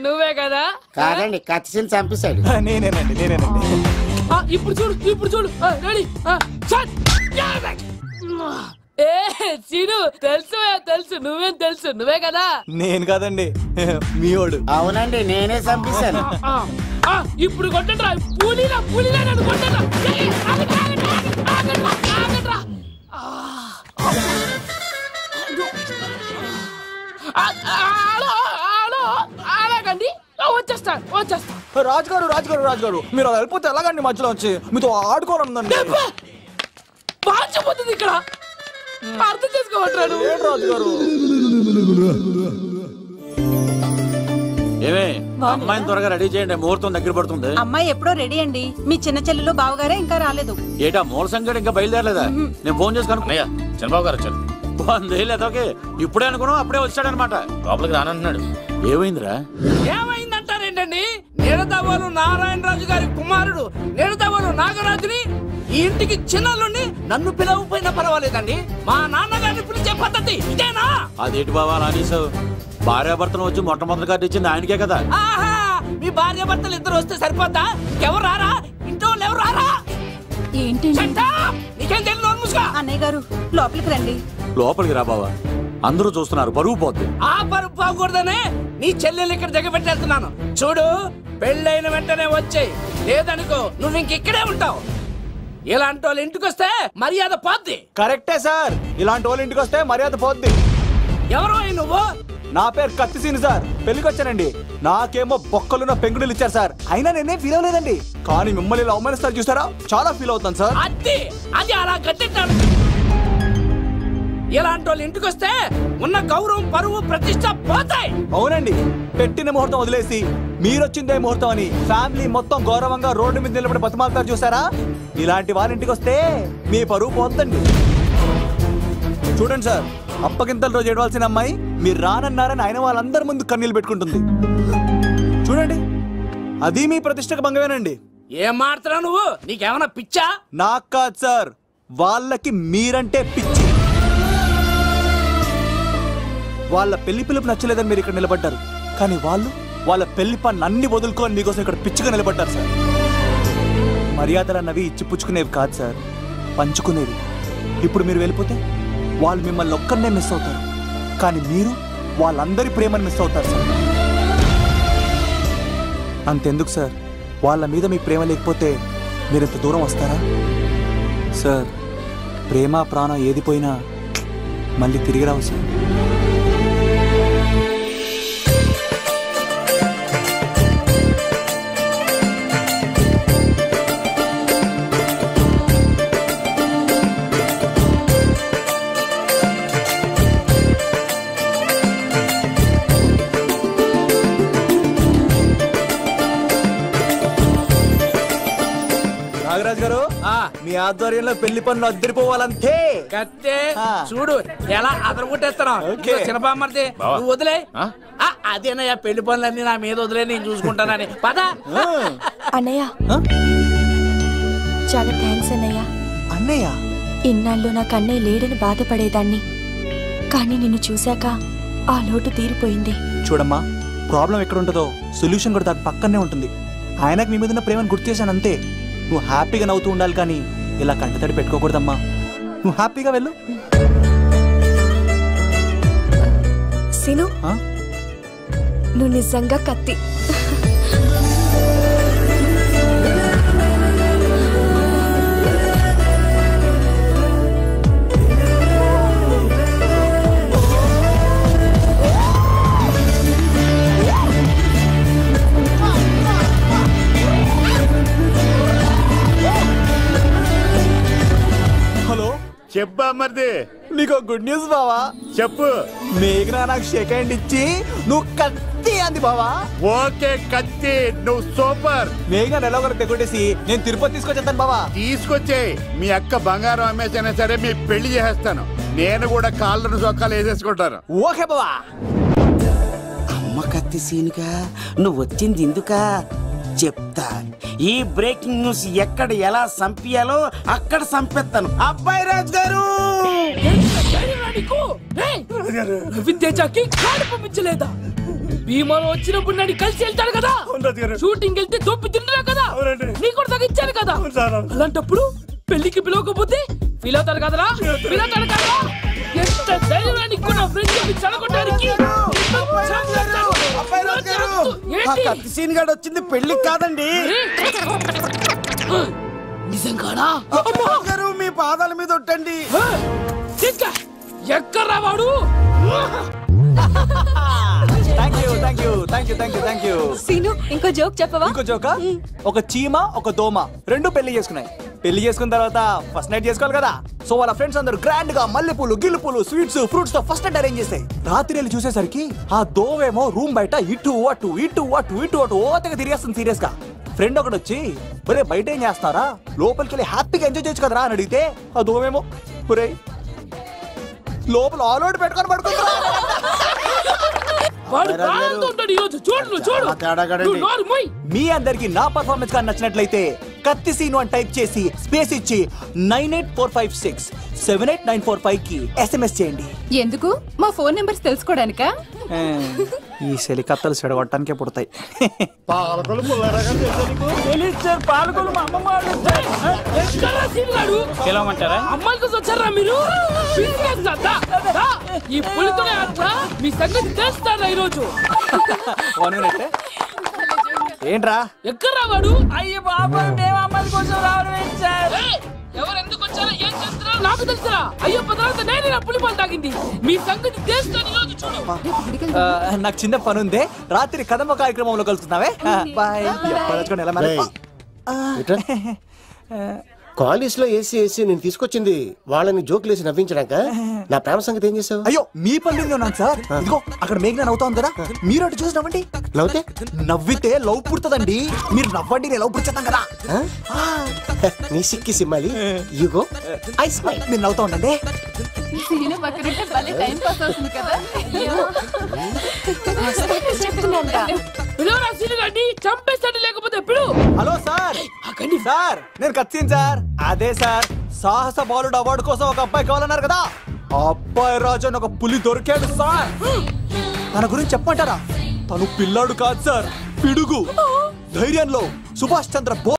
నువ్వే కదా? కాదండి, కత్తిని చంపేశాడు. నేనేనండి. ఇప్పుడు చూడు, ఇప్పుడు చూడు. రెడీ? ఏ సీను తెలుసు నువ్వేం తెలుసు నువ్వే కదా. నేను కాదండి మీవాడు. అవునండి నేనే చంపేశాను. ఇప్పుడు కొట్టండిరా పూలీలా నన్ను కొట్టండిరా. అలాగండి వచ్చేస్తా. రాజుగారు మీరు అది వెళ్ళిపోతే ఎలాగండి మధ్యలో వచ్చి మీతో ఆడుకోవాలందండి. మార్చిపోతుంది ఇక్కడ అర్థం చేసుకోవట్లేదు రాజుగారు. ఏమే అమ్మాయిని త్వరగా రెడీ చేయండి, ముహూర్తం దగ్గర పడుతుంది. అమ్మాయి ఎప్పుడో రెడీ అండి. మీ చిన్న చెల్లెలు బావగారే ఇంకా రాలేదు. ఏటా మూల సంగతి ఇంకా బయలుదేరలేదా? నేను ఫోన్ చేసుకుని చంద్రబాబు గారు వచ్చారు. లేదోకే ఇప్పుడే అనుకున్నావు, అప్పుడే వచ్చాడనమాట. లోపలికి రానంటున్నాడు. ఏమైందిరా? ఏమైందంటారేంటండి? నిడదవోలు నారాయణరాజు గారి కుమారుడు నిడదవోలు నాగరాజుని ఈ ఇంటికి చిన్నల్లుండి నన్ను పిలవకపోయినా పర్వాలేదండి. మా నాన్నగారిని పిలిచే పద్ధతి ఇదేనా? అదేంటి బాబా అలా అనేసావు? భార్యాభర్తను వచ్చి మొట్టమొదటి కార్డు ఇచ్చింది ఆయనకే కదా. ఆహా, మీ భార్యాభర్తలు ఇద్దరు వస్తే సరిపోతా? ఎవరు రారా? ఇంట్లో ఎవరు రారా? ఏంటి నీకేం తెలియదు? అన్నయ్య గారు లోపలికి రండి. లోపలికి రా బావా, అందరూ చూస్తున్నారు, పరువు పోద్ది. ఆ పరుపు పోకూడదనే నీ చెల్లెలు ఇక్కడ దిగబెట్టేస్తున్నాను. చూడు, పెళ్ళైన వెంటనే వచ్చేయి, లేదనుకో నువ్వు ఇంకెక్కడే ఉంటావు. ఇలాంటి వాళ్ళు ఇంటికి వస్తే మర్యాద పోద్ది. కరెక్టే సార్, ఇలాంటి వాళ్ళ ఇంటికి వస్తే మర్యాద పోద్ది. ఎవరు నువ్వు? నా పేరు కత్తిసీని సార్, పెళ్లికి వచ్చానండి. నాకేమో బొక్కలున్న పెంగుడులు ఇచ్చారు సార్, అయినా నేనేం ఫీల్ అవ్వలేదండి. కానీ మిమ్మల్ని ఇలా అవమానిస్తారు చూసారా, చాలా ఫీల్ అవుతాను సార్. అది అలా కట్టింటాను. ఇలాంటి వాళ్ళు ఇంటికి వస్తే ఉన్న గౌరవం, పరువు, ప్రతిష్ట పోతాయి. అవునండి, పెట్టిన ముహూర్తం వదిలేసి మీరొచ్చిందే ముహూర్తం అని ఫ్యామిలీ మొత్తం గౌరవంగా రోడ్డు మీద నిలబడి బతిమాలుతారు చూసారా. ఇలాంటి వాళ్ళ ఇంటికి వస్తే మీ పరువు పోతండి. చూడండి సార్, అప్పగింతల రోజు ఏడవాల్సిన అమ్మాయి మీరు రానన్నారని ఆయన వాళ్ళందరి ముందు కన్నీళ్ళు పెట్టుకుంటుంది. చూడండి, అది మీ ప్రతిష్టకు భంగమేనండి. ఏం మాట్లాడుతున్నావు నువ్వు? నీకేమన్నా పిచ్చా? నాకు కాదు సార్, వాళ్ళకి మీరంటే పిచ్చి. వాళ్ళ పెళ్లి పిలుపు నచ్చలేదని మీరు ఇక్కడ నిలబడ్డారు, కానీ వాళ్ళు వాళ్ళ పెళ్లి పని అన్ని వదులుకొని మీకోసం ఇక్కడ పిచ్చిగా నిలబడ్డారు సార్. మర్యాదలు అన్నవి ఇచ్చిపుచ్చుకునేవి కాదు సార్, పంచుకునేవి. ఇప్పుడు మీరు వెళ్ళిపోతే వాళ్ళు మిమ్మల్ని ఒక్కరినే మిస్ అవుతారు, కానీ మీరు వాళ్ళందరి ప్రేమను మిస్ అవుతారు సార్. అంతెందుకు సార్, వాళ్ళ మీద మీ ప్రేమ లేకపోతే మీరు ఇంత దూరం వస్తారా సార్? ప్రేమ ప్రాణం ఏది పోయినా మళ్ళీ తిరిగి రావు సార్. నాగరాజు గారు, మీ ఆధ్వర్యంలో పెళ్లి పనులు అద్దరిపోవాలంతే. కత్తే చూడు ఎలా అదరగొట్టేస్తున్నావు. చిన్నబామ్మర్ది నువ్వు వదిలే. అదేనయ్యా, పెళ్లి పనులన్నీ నా మీద వదిలే, నేను చూసుకుంటానని. పద అన్నయ్య, చాలా థ్యాంక్స్ అన్నయ్య. అన్నయ్య, ఇన్నాళ్ళు నాకు అన్నయ్య లేడని బాధపడేదాన్ని, కానీ నిన్ను చూశాక ఆ లోటు తీరిపోయింది. చూడమ్మా, ప్రాబ్లం ఎక్కడ ఉంటుందో సొల్యూషన్ కూడా దాని పక్కనే ఉంటుంది. ఆయనకు మీ మీద ఉన్న ప్రేమను గుర్తు చేశాను అంతే. నువ్వు హ్యాపీగా నవ్వుతూ ఉండాలి, కానీ ఇలా కంటతడి పెట్టుకోకూడదమ్మా. నువ్వు హ్యాపీగా వెళ్ళు. సీను, నువ్వు నిజంగా కత్తి. చెప్పా మరిది, నీకు గుడ్ న్యూస్ బావా. చెప్పు. మేఘనా నాకు షేక్ హ్యాండ్ ఇచ్చి నువ్వు కత్తి అంది బావా. ఓకే కత్తి, నువ్వు సూపర్. మేఘనా ఎలా ఒకటి తెగొట్టేసి నేను తిరుపతి తీసుకొచ్చేస్తాను బావా. తీసుకొచ్చే మీ అక్క బంగారం అమ్మేసైనా సరే మీ పెళ్లి చేసేస్తాను. నేను కూడా కాళ్ళను చొక్కాలు వేసేసుకుంటాను. ఓకే బావా. అమ్మ కత్తి సీనుగా నువ్వు వచ్చింది ఎందుకా చెప్తా. ఈ బ్రేకింగ్ న్యూస్ ఎక్కడ ఎలా సంపియాలో అక్కడ సంపెత్తాను. అబ్బాయి రాజు గారు, విద్యాకి పంపించలేదా? భీమాలో వచ్చినప్పుడు నన్ను కలిసి వెళ్తాడు కదా, షూటింగ్ వెళ్తే దొప్పి తింటున్నా కదా, నీ కూడా తగ్గించాను కదా. అలాంటప్పుడు పెళ్లికి పిలవకపోతే పిలవుతాడు కదరా పిలవుతాడు కదా ఎంత ధైర్యం నీకు నా ఫ్రెండ్ చదవడానికి సీన్ గాడు వచ్చింది పెళ్లికి కాదండి. నిజంగానా గారు మీ పాదాల మీద ఒట్టండి. ఎక్కడ్రా వాడు? సీను ఇంకో జోక్ చెప్పవా? ఇంకో జోకా? ఒక చీమ ఒక దోమ రెండు పెళ్లి చేసుకున్నాయి. పెళ్లి చేసుకున్న తర్వాత ఫస్ట్ నైట్ చేసుకోవాలి కదా. సో వాళ్ళ ఫ్రెండ్స్ అందరూ గ్రాండ్ గా మల్లెపూలు గిల్లుపూలు స్వీట్స్ ఫ్రూట్స్ తో ఫస్ట్ నైట్ అరేంజ్ చేస్తాయి. రాత్రి వెళ్ళి చూసేసరికి ఆ దోవేమో రూమ్ బయట ఇటు అటు ఇటు అటు ఇటు అటు ఓతగా తిరిగేస్తుంది సీరియస్ గా. ఫ్రెండ్ ఒకటి వచ్చి ఒరే బయట ఏం చేస్తారా, లోపలికి వెళ్ళి హ్యాపీగా ఎంజాయ్ చేయొచ్చు కదరా అని అడిగితే ఆ దోవేమో ఒరే లోపల ఆల్అౌట్ పెట్టుకొని పడుకుంటా. మీ అందరికి నా పర్ఫార్మెన్స్ గా నచ్చినట్లయితే కత్తి సీను అని టైప్ చేసి స్పేస్ ఇచ్చి 9845678945 కి SMS చేయండి. ఎందుకు? మా ఫోన్ నెంబర్స్ తెలుసుకోవడానికా? ఈ సెలికత్తలు చెడగొట్టడానికే పుడతాయి. పిలవమంటారా? అమ్మాయి కోసం వచ్చారా మీరు? ఈ పులితోనే అట్లా మీ సంగతి తెలుస్తారా ఈరోజు? ఏంట్రా ఎక్కడ్రా వాడు? అయ్యో బాబా మేము అమ్మాయి కోసం రావడం ఏంటి సార్? ఎవరు ఎందుకు వచ్చారో ఏం చేస్తున్నారో నాకు తెలుసురా. అయ్యో పదార్థ నేను నా పులిపాలు తాగింది. మీ సంగతి తెలుస్తాను ఈరోజు చూడు. నాకు చిన్న పని ఉంది, రాత్రి కదమ్మ కార్యక్రమంలో కలుస్తున్నావే. బాయ్. కాలేజ్ లో ఏసీ నేను తీసుకొచ్చింది వాళ్ళని జోకులు వేసి నవ్వించడాక. నా ప్రేమ సంగతి ఏం చేసావు? అయ్యో మీ పని మీద ఉన్నాను సార్. ఇదిగో అక్కడ మేఘన నవ్వుతాం కదా, మీరు అటు చూసి నవ్వండి. నవ్వుతే నవ్వితే లవ్ పుడుతుందండి. మీరు నవ్వండి, నేను లవ్ పుడిచేద్దాం కదా. నీ సిక్కి సిమ్మాలి యుగో ఐ స్మైల్. మీరు నవ్వుతా ఉండండి. చంపేస్తాడు లేకపోతే హలో సార్. సార్ నేను కత్తిన్ సార్. అదే సార్ సాహస బాలుడు అవార్డు కోసం ఒక అబ్బాయి కావాలన్నారు కదా. ఆ అబ్బాయి రాజు అని ఒక పులి దొరికాడు సార్. తన గురించి చెప్పమంటారా? తను పిల్లాడు కాదు సార్, పిడుగు. ధైర్యంలో సుభాష్ చంద్ర బోస్.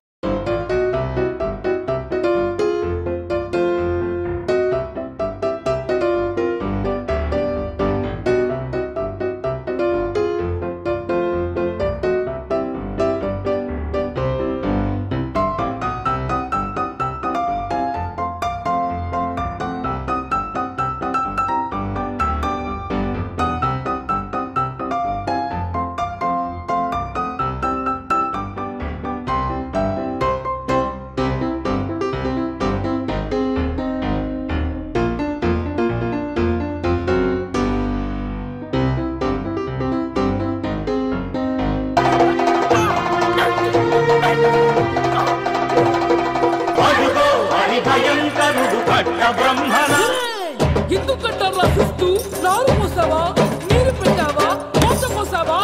ఎందుకంటారా చూస్తూ నారు పోసావా, నీరు పెట్టావా, మోస పోసావా,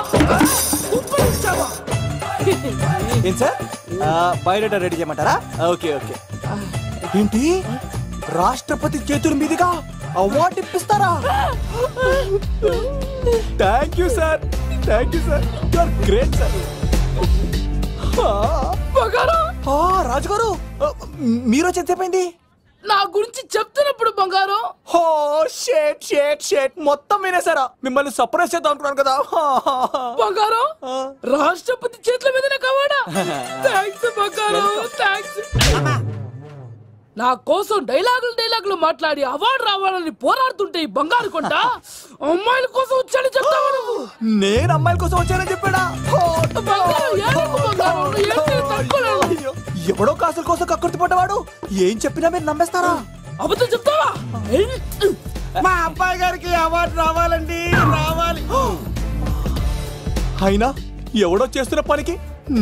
ఉప్పు ఇచ్చావా? ఏం సార్ బయోడేటా రెడీ చేయమంటారా? Okay okay. ఏంటి రాష్ట్రపతి చేతుల మీదుగా అవార్డు ఇప్పిస్తారా? Thank you sir, thank you sir, you are great sir. రాజుగారు మీరు ఎంతసేపైంది? నా గురించి చెప్తున్నప్పుడు బంగారం. హో షేట్ షేట్ షేట్ మొత్తం వినేసారా? మిమ్మల్ని సర్ప్రైజ్ చేద్దాం అనుకున్నాను కదా. బంగారం రాష్ట్రపతి చేతుల మీదనే కావాడా? థ్యాంక్స్ బంగారం, థ్యాంక్స్. నా కోసం డైలాగులు మాట్లాడి అవార్డు రావాలని పోరాడుతుంటే ఈ బంగారు కొండ అమ్మాయిల కోసం వచ్చాడని చెప్తావా నువ్వు? నేను అమ్మాయిల కోసం వచ్చానని చెప్పాడా? ఎవడో కాసుల కోసం కక్కుర్తి పడ్డవాడు ఏం చెప్పినా మీరు నమ్మేస్తారా? అబద్ధం చెప్తావా? మా అబ్బాయి గారికి అవార్డు రావాలండి, రావాలి. అయినా ఎవడో చేస్తున్న పనికి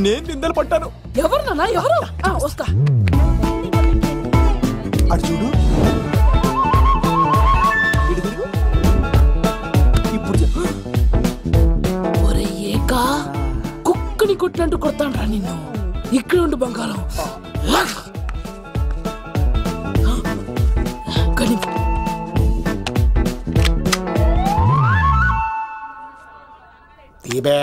నేను నిందలు పట్టాను. ఎవరు నాన్న ఎవరు? వస్తా. అటు చూడు, ఇప్పుడు చెప్పు. ఒరే ఏకా కుక్కని కొట్టినట్టు కొడతాను రా నిన్ను. ఇక్కడ ఉండు బంగారం. తీబే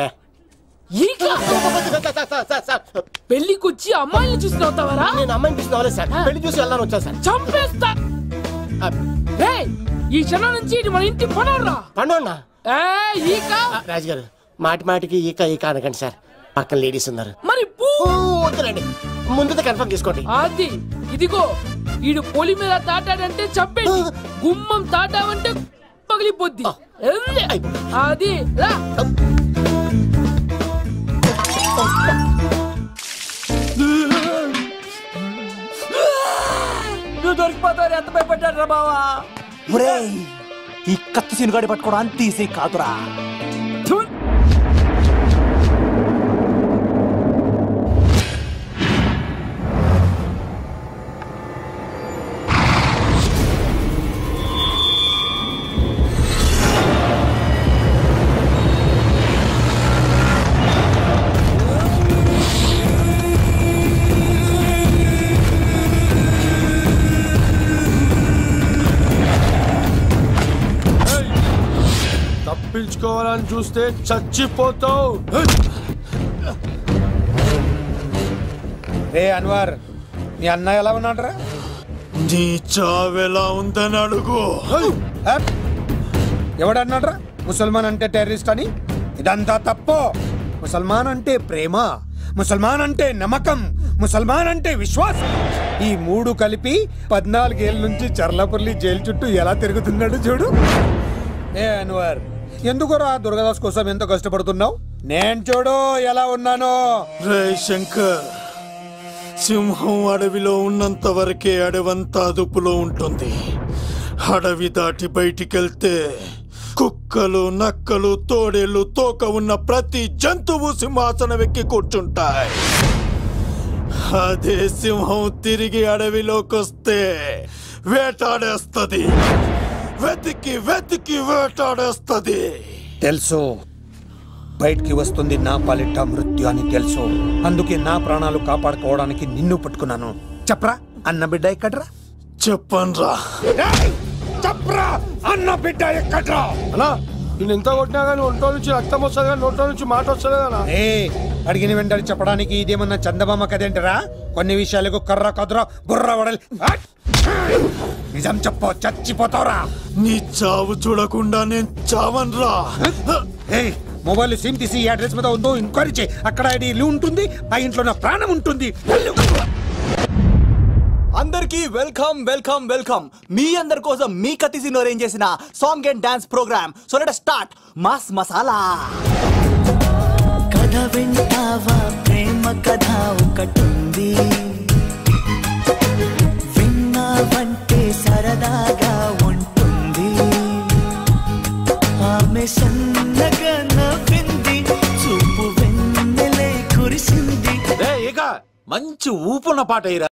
పెళ్లికొచ్చి అమ్మాయిని చూసి నవ్వుతావరా? నేను అమ్మాయిని చూసి నవ్వలేదు సార్, పెళ్లి చూసి వెళ్ళాలని వచ్చా సార్. చంపేస్తా. ఈ క్షణం నుంచి ఇది మన ఇంటి పనోడ్రా. పండున్నా ఈక రాజుగారు మాటి మాటికి ఈక ఈక అనకండి సార్, పక్కన లేడీస్ ఉన్నారు. మరి వద్దులండి, ముందు కన్ఫర్మ్ చేసుకోండి. అది ఇదిగో ఈడు పొలి మీద తాటాడంటే చంపేది, గుమ్మం తాటావంటే పగిలిపోద్ది. అది రా. నువ్వు దొరికిపోతావు. ఎంత భయపడ్డాడు రా బావా. ఈ కత్తి సీనుగాడి పట్టుకోవడం అంత ఈజీ కాదురా. తప్పించుకోవాలని చూస్తే చచ్చిపోతావు. రే అన్వర్, నీ అన్న ఎలా ఉన్నాడరా? నీ చావెలా ఉందని అడుగు. ఎవడన్నాడ్రా ముసల్మాన్ అంటే టెర్రరిస్ట్ అని? ఇదంతా తప్పు. ముసల్మాన్ అంటే ప్రేమ, ముసల్మాన్ అంటే నమ్మకం, ముసల్మాన్ అంటే విశ్వాసం. ఈ మూడు కలిపి 14 ఏళ్ళ నుంచి చర్లాపల్లి జైలు చుట్టూ ఎలా తిరుగుతున్నాడు చూడు. ఏ అన్వర్, ఎందుకురా దుర్గాదాస్ కోసం ఎంతో కష్టపడుతున్నావు? నేను చూడు ఎలా ఉన్నానో. రే శంకర్, సింహం అడవిలో ఉన్నంత వరకే అడవంతా అదుపులో ఉంటుంది. అడవి దాటి బయటికెళ్తే కుక్కలు, నక్కలు, తోడేళ్లు, తోక ఉన్న ప్రతి జంతువు సింహాసనం ఎక్కి కూర్చుంటాయి. అదే సింహం తిరిగి అడవిలోకి వస్తే వేటాడేస్తది, వెతికి వెతికి వేటాడేస్తది. తెలుసు, బయటికి వస్తుంది నా పాలిట మృత్యు అని తెలుసు. అందుకే నా ప్రాణాలు కాపాడుకోవడానికి నిన్ను పట్టుకున్నాను. చెప్పరా అన్న బిడ్డ ఎక్కడ్రా? చెప్పన్రా. చెప్పరా అన్న బిడ్డ ఎక్కడ్రా? అలా నేను ఎంత కొట్టినా కానీ ఒంట్లో నుంచి రక్తం వస్తుంది కానీ నోట్లో నుంచి మాట వస్తుంది కదా. అడిగిన వెంటనే చెప్పడానికి ఇదేమన్నా చందమామ కదేంటరా? కొన్ని విషయాలకు కర్ర కదురా బుర్ర వడలి. నిజం చెప్పు, చచ్చిపోతావురా. నీ చావు చూడకుండా నేను చావన్రా. మొబైల్ సిమ్ తీసి అడ్రస్ మీద ఉందో ఎంక్వైరీ చేయి. అక్కడ ఐడి ఉంటుంది, ఆ ఇంట్లో నా ప్రాణం ఉంటుంది. అందరికి వెల్కమ్ వెల్కమ్ వెల్కమ్. మీ అందరి కోసం మీ కత్తి సీను అరేంజ్ చేసిన song and dance program. So let us start mass masala. కథ వింటావా, ప్రేమ కథ ఒకటుంది, విన్నావంటే సరదాగా ఉంటుంది. ఆమె సన్నగా నవ్వింది, చూపు వెన్నెలే కురిసింది. ఇక మంచి ఊపున్న పాట ఇరా.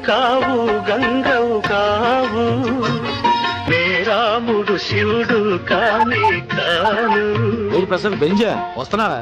కావు గంగవు కావు, రాముడు శివుడు కాని కాను. ప్రసాద్ బెంజా వస్తున్నాడా?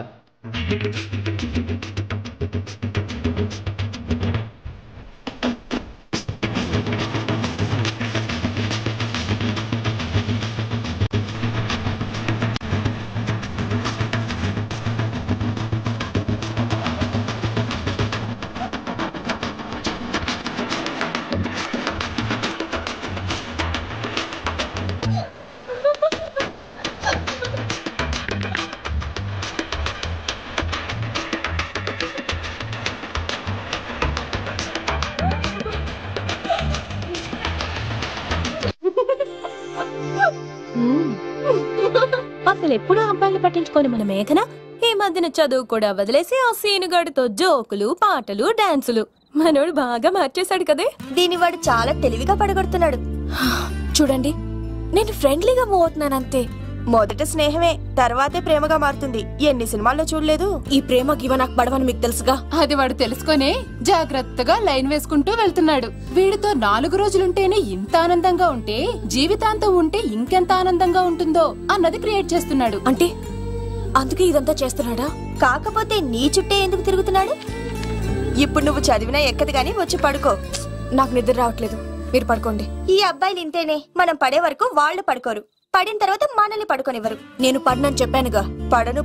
అసలు ఎప్పుడూ అబ్బాయిలు పట్టించుకొని మన మేఘన ఈ మధ్యన చదువు కూడా వదిలేసి ఆ సీనుగాడితో జోకులు పాటలు డాన్సులు మనోడు బాగా మార్చేశాడు కదే. దీని వాడు చాలా తెలివిగా పడగొడుతున్నాడు. చూడండి, నేను ఫ్రెండ్లీగా మూవ్ అవుతున్నాను అంతే. మొదట స్నేహమే, తర్వాతే ప్రేమగా మారుతుంది. ఎన్ని సినిమాల్లో చూడలేదు. ఈ ప్రేమ గివ నాకు పడవని మీకు తెలుసుగా. అది వాడు తెలుసుకొనే జాగ్రత్తగా లైన్ వేసుకుంటూ వెళ్తున్నాడు. వీడితో 4 రోజులుంటేనే ఇంత ఆనందంగా ఉంటే జీవితాంతం ఉంటే ఇంకెంత ఆనందంగా ఉంటుందో అన్నది క్రియేట్ చేస్తున్నాడు. అంటే అందుకే ఇదంతా చేస్తున్నాడా? కాకపోతే నీ చుట్టే ఎందుకు తిరుగుతున్నాడు? ఇప్పుడు నువ్వు చదివినా ఎక్కదు గానీ వచ్చి పడుకో. నాకు నిద్ర రావట్లేదు, మీరు పడుకోండి. ఈ అబ్బాయిలు ఇంతేనే, మనం పడే వరకు వాళ్ళు పడుకోరు, పడిన తర్వాత మనల్ని పడుకోనివ్వరు. నేను పడనని చెప్పానుగా.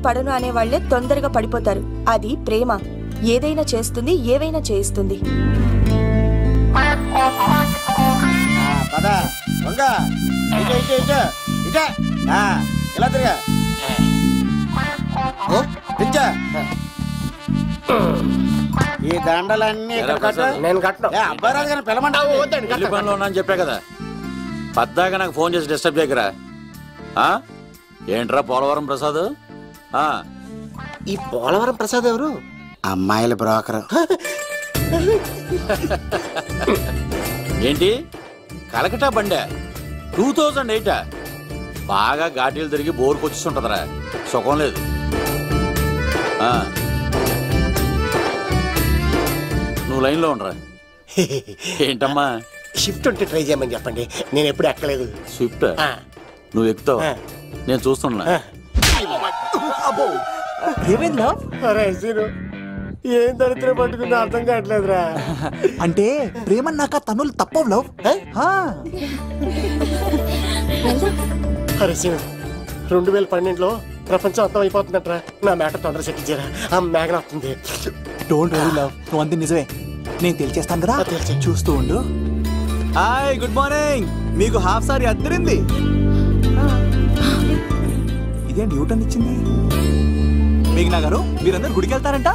పడను అనే వాళ్లే తొందరగా పడిపోతారు. అది ప్రేమ. ఏదైనా చేస్తుంది, ఏవైనా చేయిస్తుంది. ఈ దండలన్నీ నేను కట్టను. అబ్బాయి రాజు గారిని పిలమంటావు? పెళ్లి పనిలో ఉన్నా అని చెప్పా కదా. పద్దాక నాకు ఫోన్ చేసి డిస్టర్బ్ చేయకరా. ఏంట్రా పోలవరం ప్రసాద్? ఈ పోలవరం ప్రసాద్ ఎవరు? అమ్మాయిల బ్రోకర్. ఏంటి కలకటా బండే 2008? బాగా ఘాటీలు తిరిగి బోర్కి వచ్చేస్తుంటదరా, సుఖం లేదు. నువ్వు లైన్లో ఉండరా. ఏంటమ్మా? షిఫ్ట్ ఉంటే ట్రై చేయమని చెప్పండి, నేను ఎప్పుడు ఎక్కలేదు. స్విఫ్ట్ నువ్వు ఎక్కుతావు, నేను చూస్తున్నా. ఏం దరిద్రం పట్టుకుందో అర్థం కావట్లేదురా. అంటే ప్రేమ నాక తనులు తప్పవు లవ్. అరే సీను, 2012లో ప్రపంచం అర్థం అయిపోతుందట్రా. నా మ్యాటర్ తొందర సెట్ చేయరా, ఆ మేఘన వస్తుంది. డోంట్ వరీ లవ్, నువ్వు అంది నిజమే. నేను తెలిచేస్తాను కదా, చూస్తూ ఉండు. Hi, good morning. మీకు హాఫ్ సారీ అద్దరింది. ఇదేంటి యూటర్న్ ఇచ్చింది? మేఘనా గారు, మీరందరూ గుడికి వెళ్తారంట.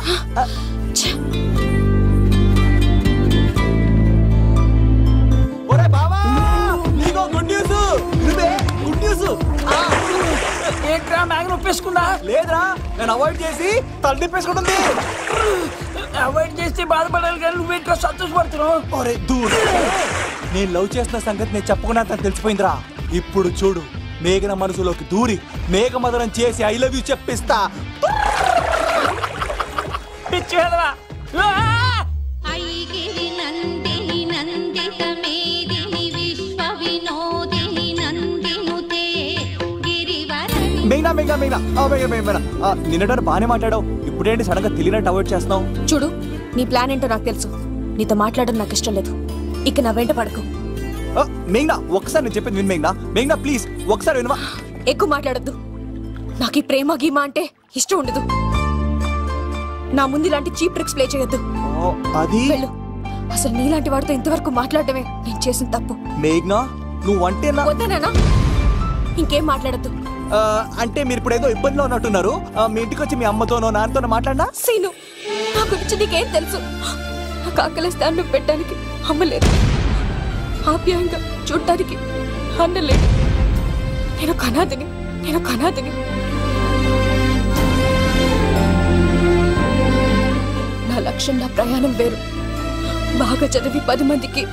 ఒరే బావా, నీకో గుడ్ న్యూస్. Good news. ఏంట్రా మ్యాగ్ని ఒప్పేసుకుందా? లేదురా, నేను అవాయిడ్ చేసి తల తిప్పేసుకుంటుంది. అవాయిడ్ చేస్తే బాధపడాలి కానీ నువ్వు ఇంకా సంతోషపడుతున్నావు. ఒరే దూర్, నేను లవ్ చేస్తున్న సంగతి నేను చెప్పకుండా తను తెలిసిపోయిందిరా. ఇప్పుడు చూడు, మేఘన మనసులోకి దూరి మేఘమదనం చేసి ఐ లవ్ యూ చెప్పిస్తా. పిచ్చి వెధవా. మేఘనా మేఘనా మేఘనా మేఘనా, నిన్నటి బానే మాట్లాడావు, ఇప్పుడేంటి సడన్ గా తెలియనట్టు అవాయిడ్ చేస్తున్నావు? చూడు, నీ ప్లాన్ ఏంటో నాకు తెలుసు. నీతో మాట్లాడడం నాకు ఇష్టం లేదు. ఇక నా వెంట పడకు. మేఘనా, ఒకసారి నేను చెప్పింది విను. మేఘనా మేఘనా ప్లీజ్ ఒకసారి వినవా? ఎక్కువ మాట్లాడద్దు. నాకు ఈ ప్రేమ గీమా అంటే ఇష్టం ఉండదు. నా ముందు ఇలాంటి చీప్ ట్రిక్స్ ప్లే చేయొద్దు. అది వెళ్ళు. అసలు నీలాంటి వాడితో ఇంతవరకు మాట్లాడటమే నేను చేసిన తప్పు. మేఘనా నువ్వంటే వద్దనా? ఇంకేం మాట్లాడద్దు. అంటే మీరు ఇప్పుడు ఏదో ఇబ్బందిలో ఉన్నట్టున్నారు. మీ ఇంటికి వచ్చి మీ అమ్మతోనో నాన్నతోనో మాట్లాడినా? సీను, నా గురించి నీకేం తెలుసు? నాకు ఆకలిస్తే అన్నం పెట్టడానికి అమ్మలేదు, ఆప్యాయంగా చూడటానికి అన్నలేదు. నేను కనాదిని. నా లక్ష్యం, నా ప్రయాణం వేరు. బాగా చదివి 10 మందికి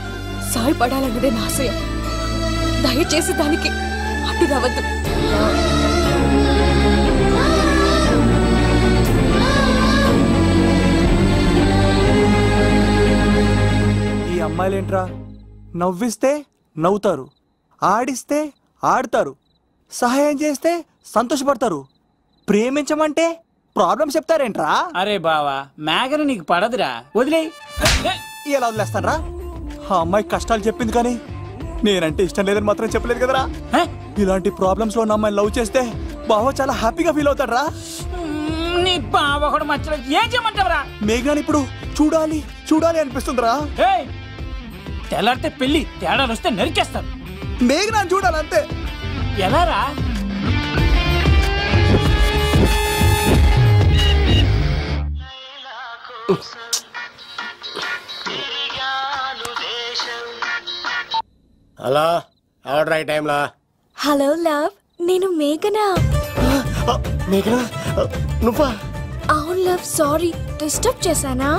సాయపడాలన్నదే నా ఆశయం. దయచేసి దానికి అడ్డు రావద్దు. ఈ అమ్మాయిలేంట్రా, నవ్విస్తే నవ్వుతారు, ఆడిస్తే ఆడతారు, సహాయం చేస్తే సంతోషపడతారు, ప్రేమించమంటే ప్రాబ్లం చెప్తారేంట్రా? అరే బావా, మేఘన నీకు పడదురా, వదిలే. ఎలా వదిలేస్తానరా? ఆ అమ్మాయి కష్టాలు చెప్పింది కానీ నేనంటే ఇష్టం లేదని మాత్రం చెప్పలేదు కదరా. ఇలాంటి ప్రాబ్లమ్స్ లో ఉన్న అమ్మాయిని లవ్ చేస్తే బావ చాలా హ్యాపీగా ఫీల్ అవుతాడరా. నీ బావ కూడా మచ్చలేదు, ఏం చేయమంటావరా? మేఘనాని ఇప్పుడు చూడాలి చూడాలి అనిపిస్తుందిరా. తెల్లారితే పెళ్లి, తేడాలు వస్తే నరికేస్తారు. మేఘనాని చూడాలంతే. ఎలా రా? హలో, ఎవరు రైట్ టైంలో? హలో లవ్, నేను మేఘనా. మేఘనా నువ్వా? అవును లవ్, సారీ డిస్టర్బ్ చేశానా?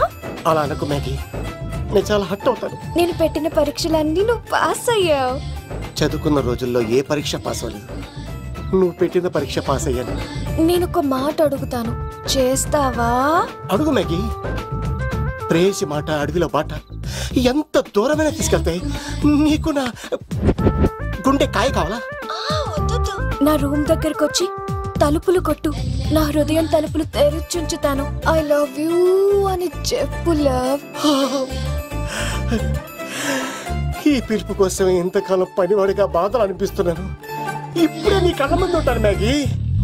అలా అనుకో మ్యాగీ, నేను చాలా హర్ట్ అవుతాను. నేను పెట్టిన పరీక్షలన్నీ నువ్వు పాస్ అయ్యావు. చదువుకున్న రోజుల్లో ఏ పరీక్ష పాస్ అవ్వలేదు, నువ్వు పెట్టిన పరీక్ష పాస్ అయ్యాను. నేను ఒక మాట అడుగుతాను, చేస్తావా? అడుగు మ్యాగీ. ప్రేయసి మాట అడవిలో బాట ఎంత దూరమైనా తీసుకెళ్తాయి. నీకు నా గుండె కాయ కావాలా? నా రూమ్ దగ్గరకు వచ్చి తలుపులు కొట్టు, నా హృదయం తలుపులు తెరిచుంచుతాను. ఐ లవ్ యూ అని చెప్పు లవ్. ఈ పిలుపు కోసం ఇంతకాలం పనివాడిగా బాధలు అనిపిస్తున్నాను. ఇప్పుడే నీ కళ్ళ ముందు ఉంటాను మ్యాగీ,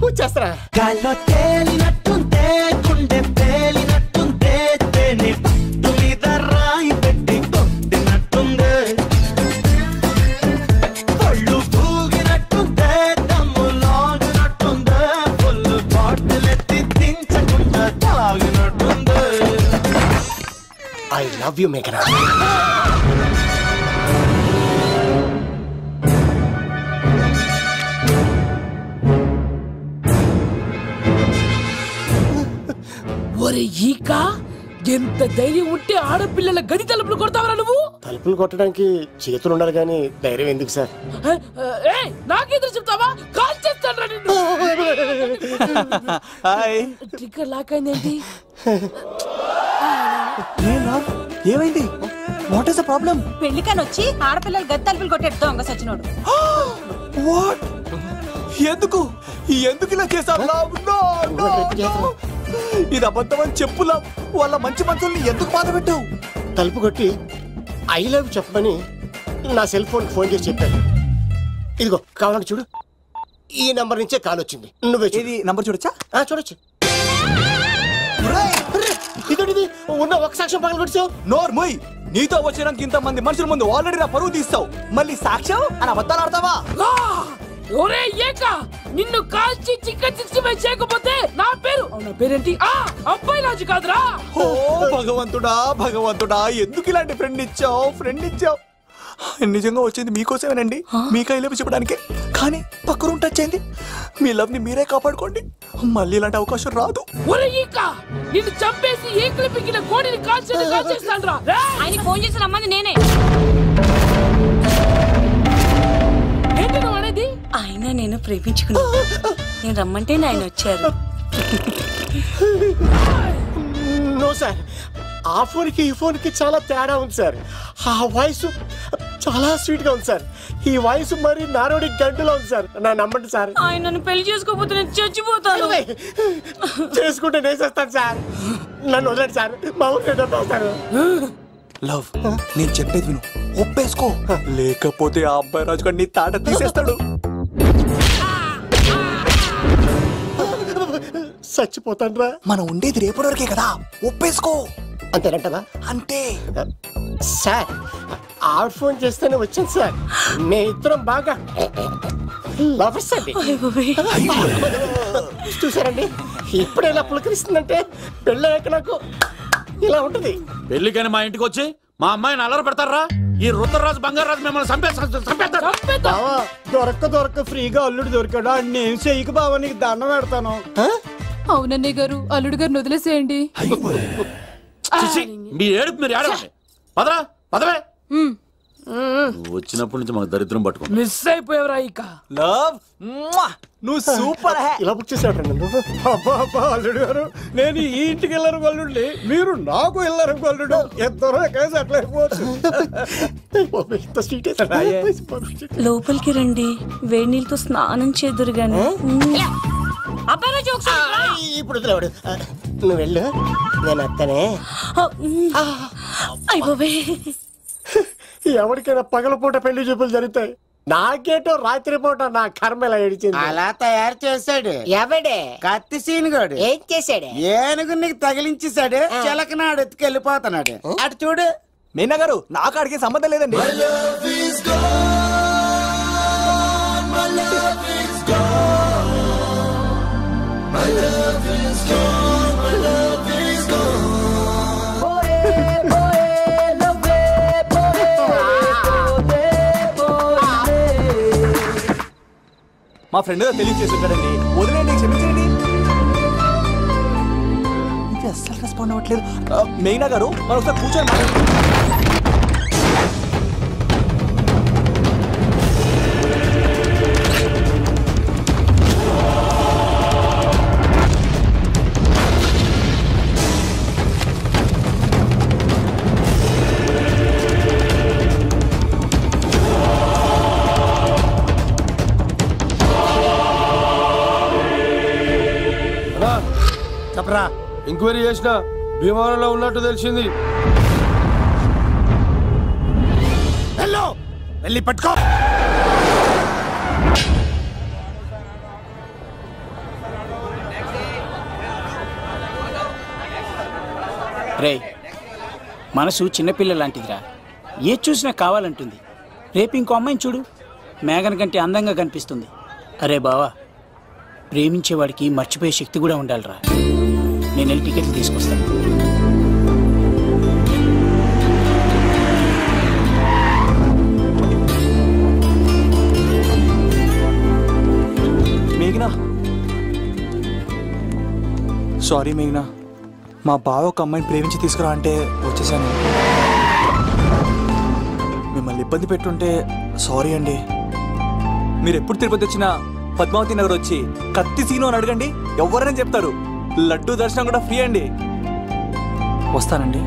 వచ్చేస్తారా? గాల్లో తేలినట్టుంటే గుండె పేలినట్టుంటే తేనె తులిద రాయి పెట్టి కొట్టినట్టుందే పళ్ళు పూగినట్టుంటే దమ్ము లాగినట్టుందే ఫుల్ బాటిల్ ఎత్తి దించకుండా తాగినట్టుందే. ఐ లవ్ యూ మేఘనా. ఒరే ఈక, ఎంత ధైర్యం ఉంటే ఆడపిల్లల గది తలుపులు కొడతావరా నువ్వు? తలుపులు కొట్టడానికి చేతులు ఉండాలి కానీ ధైర్యం ఎందుకు సార్? నాకెదురు చెప్తావా? కాల్ చేస్తాను నిన్ను. ట్రిగ్గర్ లాక్ అయిందేంటి? ఏమైంది? What is the problem? పెళ్లికని వచ్చి ఆడపిల్లలు గది తలుపులు కొట్టేడు దొంగ సచ్చినోడు. వాట్? ఎందుకు ఇలా చేశావు? ఇది అబద్ధం అని చెప్పులా. వాళ్ళ మంచి మనుషుల్ని ఎందుకు బాధ పెట్టావు? తలుపు కొట్టి ఐ లవ్ చెప్పమని నా సెల్ ఫోన్ ఫోన్ చేసి చెప్పాను. ఇదిగో కావాలంటే చూడు, ఈ నంబర్ నుంచే కాల్ వచ్చింది. నువ్వే ఇది నంబర్ చూడొచ్చా? చూడొచ్చు. ఇదేంటిది? ఉన్న ఒక సాక్ష్యం పగల కొట్టావు. నోర్మోయ్, నీతో వచ్చినాక ఇంతమంది మనుషుల ముందు ఆల్రెడీ నా పరువు తీస్తావు, మళ్ళీ సాక్ష్యం అని అబద్ధాలు ఆడతావా? ఒరే ఏక, నిన్ను కాల్చి చికెన్ 65 చేయకపోతే నా పేరేంటి? అబ్బాయి రాజు కాదురా. ఓ భగవంతుడా, ఎందుకు ఇలాంటి ఫ్రెండ్ ఇచ్చావు? నిజంగా వచ్చింది మీకోసమేనండి, మీకు ఐ లవ్ చెప్పడానికే. కానీ పక్క రూమ్ టచ్ అయింది. మీ లవ్ ని మీరే కాపాడుకోండి, మళ్ళీ ఇలాంటి అవకాశం రాదు. ఒరే ఈక, నిన్ను చంపేసి ఏకలు పిగిన కోడిని కాల్చేస్తాను రా. ఆయన ఫోన్ చేసి రమ్మని నేనే. ఆయన నేను ప్రేమించుకున్నాను, నేను రమ్మంటే ఆయన వచ్చారు. నో సార్, ఆ ఫోన్కి ఈ ఫోన్కి చాలా తేడా ఉంది సార్. ఆ వాయిస్ చాలా స్వీట్ గా ఉంది సార్. ఈ వాయిస్ మరి నారోడి గంటలో ఉంది సార్. నా నమ్మండి సార్. ఆయన నన్ను పెళ్లి చేసుకోకపోతే నేను చచ్చిపోతాను. చేసుకుంటే నేను చేస్తాను సార్. నన్ను వదలండి సార్, మా ఊరికి వస్తారు. లవ్, నేను చెప్పేది విను, ఒప్పేసుకో, లేకపోతే ఆ అబ్బాయి రాజు గారు నీ తాట తీసేస్తాడు. చచ్చిపోతాను రా. మనం ఉండేది రేపటి వరకే కదా, ఒప్పేసుకో. అంతేనంటదా? అంతే సార్. ఆవిడ ఫోన్ చేస్తేనే వచ్చాను సార్. మే ఇద్దరం బాగా లవర్స్ అండి. చూసారండి, ఇప్పుడు ఎలా పులకరిస్తుందంటే పెళ్ళయ్యాక నాకు ఇలా ఉంటది. పెళ్లికని మా ఇంటికి వచ్చి మా అమ్మాయిని అల్లరి పెడతారా? ఈ రుద్రరాజు బంగారాజు మిమ్మల్ని చంపేస్తారు. దొరక్క ఫ్రీగా అల్లుడు దొరికాడు. నేను చెయ్యికి బావ నీకు దండం పెడతాను. అవునన్నయ్య గారు, అల్లుడు గారిని వదిలేసేయండి. మీ ఏడుపు మీరు ఏడవండి. పదవే. వచ్చినప్పటి నుంచి మాకు దరిద్రం పట్టుకో. మిస్ అయిపోయావురా ఈక. లవ్, నువ్వు సూపర్. ఇలా బుక్ చేసాడు. అబ్బా అల్లుడు గారు, నేను ఈ ఇంటికి వెళ్ళరు గల్లుండి, మీరు నాకు వెళ్ళరు గల్లుడు. ఎంతరో కేసు అట్లా అయిపోవచ్చు. లోపలికి రండి, వేడి నీళ్ళతో స్నానం చేదురు గాని. ఇప్పుడు నువ్వు వెళ్ళు, నేను అత్తనే. అయిపోవే. ఎవరికైనా పగలపూట పెళ్లి చూపులు జరుగుతాయి, నాకేటో రాత్రి పూట నా కర్మ ఇలా ఏడిచింది. అలా తయారు చేశాడు ఎవడే? కత్తి సీనుగాడు. ఏం చేశాడు? ఏనుగు నీకు తగిలించేశాడు, చిలకనాడు ఎత్తుకెళ్ళిపోతున్నాడు. అటు చూడు. మీనా గారు, నాకు అడిగే సంబంధం లేదండి. మా ఫ్రెండ్ తెలియజేసి ఉంటాడండి. వదిలేండి, క్షమించండి. ఇది అస్సలు రెస్పాండ్ అవ్వట్లేదు. మేఘనా గారు మనం ఒకసారి కూర్చొని మాట్లాడుకుందాం. చెప్పరా. ఎంక్వైరీ చేసిన భీమవరంలో ఉన్నట్టు తెలిసింది. వెళ్ళి పట్టుకో. రే, మనసు చిన్నపిల్ల లాంటిదిరా. ఏ చూసినా కావాలంటుంది. రేపు ఇంకో అమ్మాయిని చూడు, మేఘన కంటే అందంగా కనిపిస్తుంది. అరే బావా, ప్రేమించేవాడికి మర్చిపోయే శక్తి కూడా ఉండాలిరా. నేను వెళ్ళి టికెట్లు తీసుకొస్తాను. మేఘనా, సారీ మేఘనా, మా బావ ఒక అమ్మాయిని ప్రేమించి తీసుకురా అంటే వచ్చేసాను. మిమ్మల్ని ఇబ్బంది పెట్టుంటే సారీ అండి. మీరు ఎప్పుడు తిరుపతి వచ్చినా పద్మావతి నగర్ వచ్చి కత్తి సీను అని అడగండి, ఎవరైనా చెప్తారు. లడ్డూ దర్శనం కూడా ఫ్రీ అండి. వస్తానండి.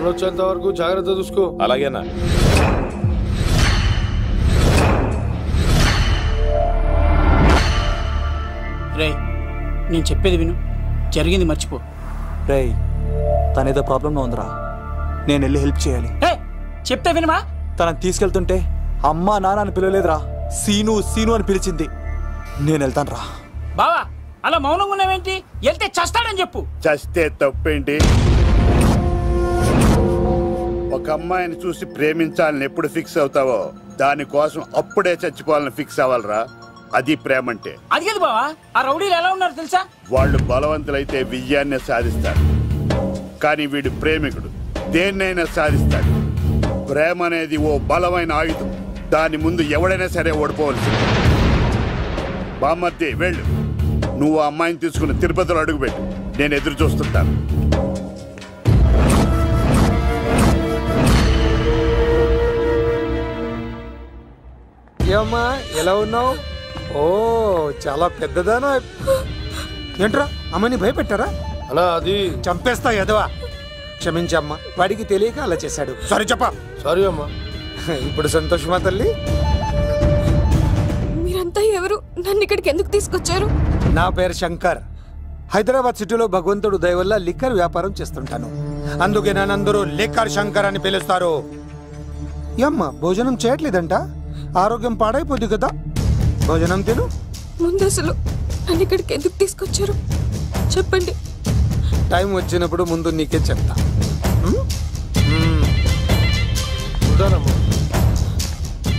వచ్చేంత వరకు జాగ్రత్త చూసుకో. అలాగేనా. రే, నేను చెప్పేది విను, జరిగింది మర్చిపో. రే, తనేదో ప్రాబ్లంలో ఉందిరా, నేను వెళ్ళి హెల్ప్ చేయాలి. చెప్తే వినమా? తనని తీసుకెళ్తుంటే అమ్మా నాన్న అని పిలవలేదురా, సీను సీను అని పిలిచింది. నేను వెళ్తాను రా. బావా, అలా మౌనంగా ఉన్నావేంటి? వెళ్తే చస్తాడని చెప్పు. చస్తే తప్పేంటి? ఒక అమ్మాయిని చూసి ప్రేమించాలని ఎప్పుడు ఫిక్స్ అవుతావో దానికోసం అప్పుడే చచ్చిపోవాలని ఫిక్స్ అవ్వాలరా. అది ప్రేమంటే. అది కదా బావా, ఆ రౌడీలు ఎలా ఉన్నారు తెలుసా? వాళ్ళు బలవంతులైతే విజయాన్ని సాధిస్తారు, కానీ వీడు ప్రేమికుడు దేన్నైనా సాధిస్తాడు. ప్రేమ అనేది ఓ బలమైన ఆయుధం, దాని ముందు ఎవడైనా సరే ఓడిపోవలసింది. బామ్మర్ది వెళ్ళు, నువ్వు ఆ అమ్మాయిని తీసుకుని తిరుపతిలో అడుగుపెట్టు, నేను ఎదురు చూస్తుంటాను. ఏమ్మా ఎలా ఉన్నావు? ఓ చాలా పెద్దదానా. ఏంట్రా అమ్మని భయపెట్టారా? అలా అది చంపేస్తా ఎదవా. క్షమించమ్మా, వాడికి తెలియక అలా చేశాడు. సారీ చెప్పా. సారీ అమ్మా. ఇప్పుడు సంతోషమా తల్లి? మీరంతా ఎవరు? నన్ను ఇక్కడికి ఎందుకు తీసుకొచ్చారు? నా పేరు శంకర్. హైదరాబాద్ సిటీలో భగవంతుడు దయ వల్ల లిక్కర్ వ్యాపారం చేస్తుంటాను. అందుకే నన్నందరూ లిక్కర్ శంకర్ అని పిలుస్తారు. అమ్మ భోజనం చేయట్లేదంట, ఆరోగ్యం పాడైపోద్ది కదా, భోజనం తిను. ముందు అసలు నన్ను ఇక్కడికి ఎందుకు తీసుకొచ్చారు చెప్పండి. టైం వచ్చినప్పుడు ముందు నీకే చెప్తా.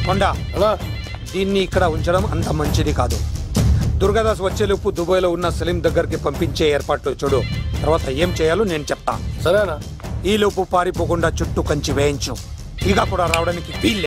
కొండా దీన్ని ఇక్కడ ఉంచడం అంత మంచిది కాదు. దుర్గాదాస్ వచ్చేలోపు దుబాయ్లో ఉన్న సలీం దగ్గరికి పంపించే ఏర్పాట్లు చూడు. తర్వాత ఏం చేయాలో నేను చెప్తా. సరేనా? ఈ లోపు పారిపోకుండా చుట్టూ కంచి వేయించు. ఇక కూడా రావడానికి వీల్లేదు.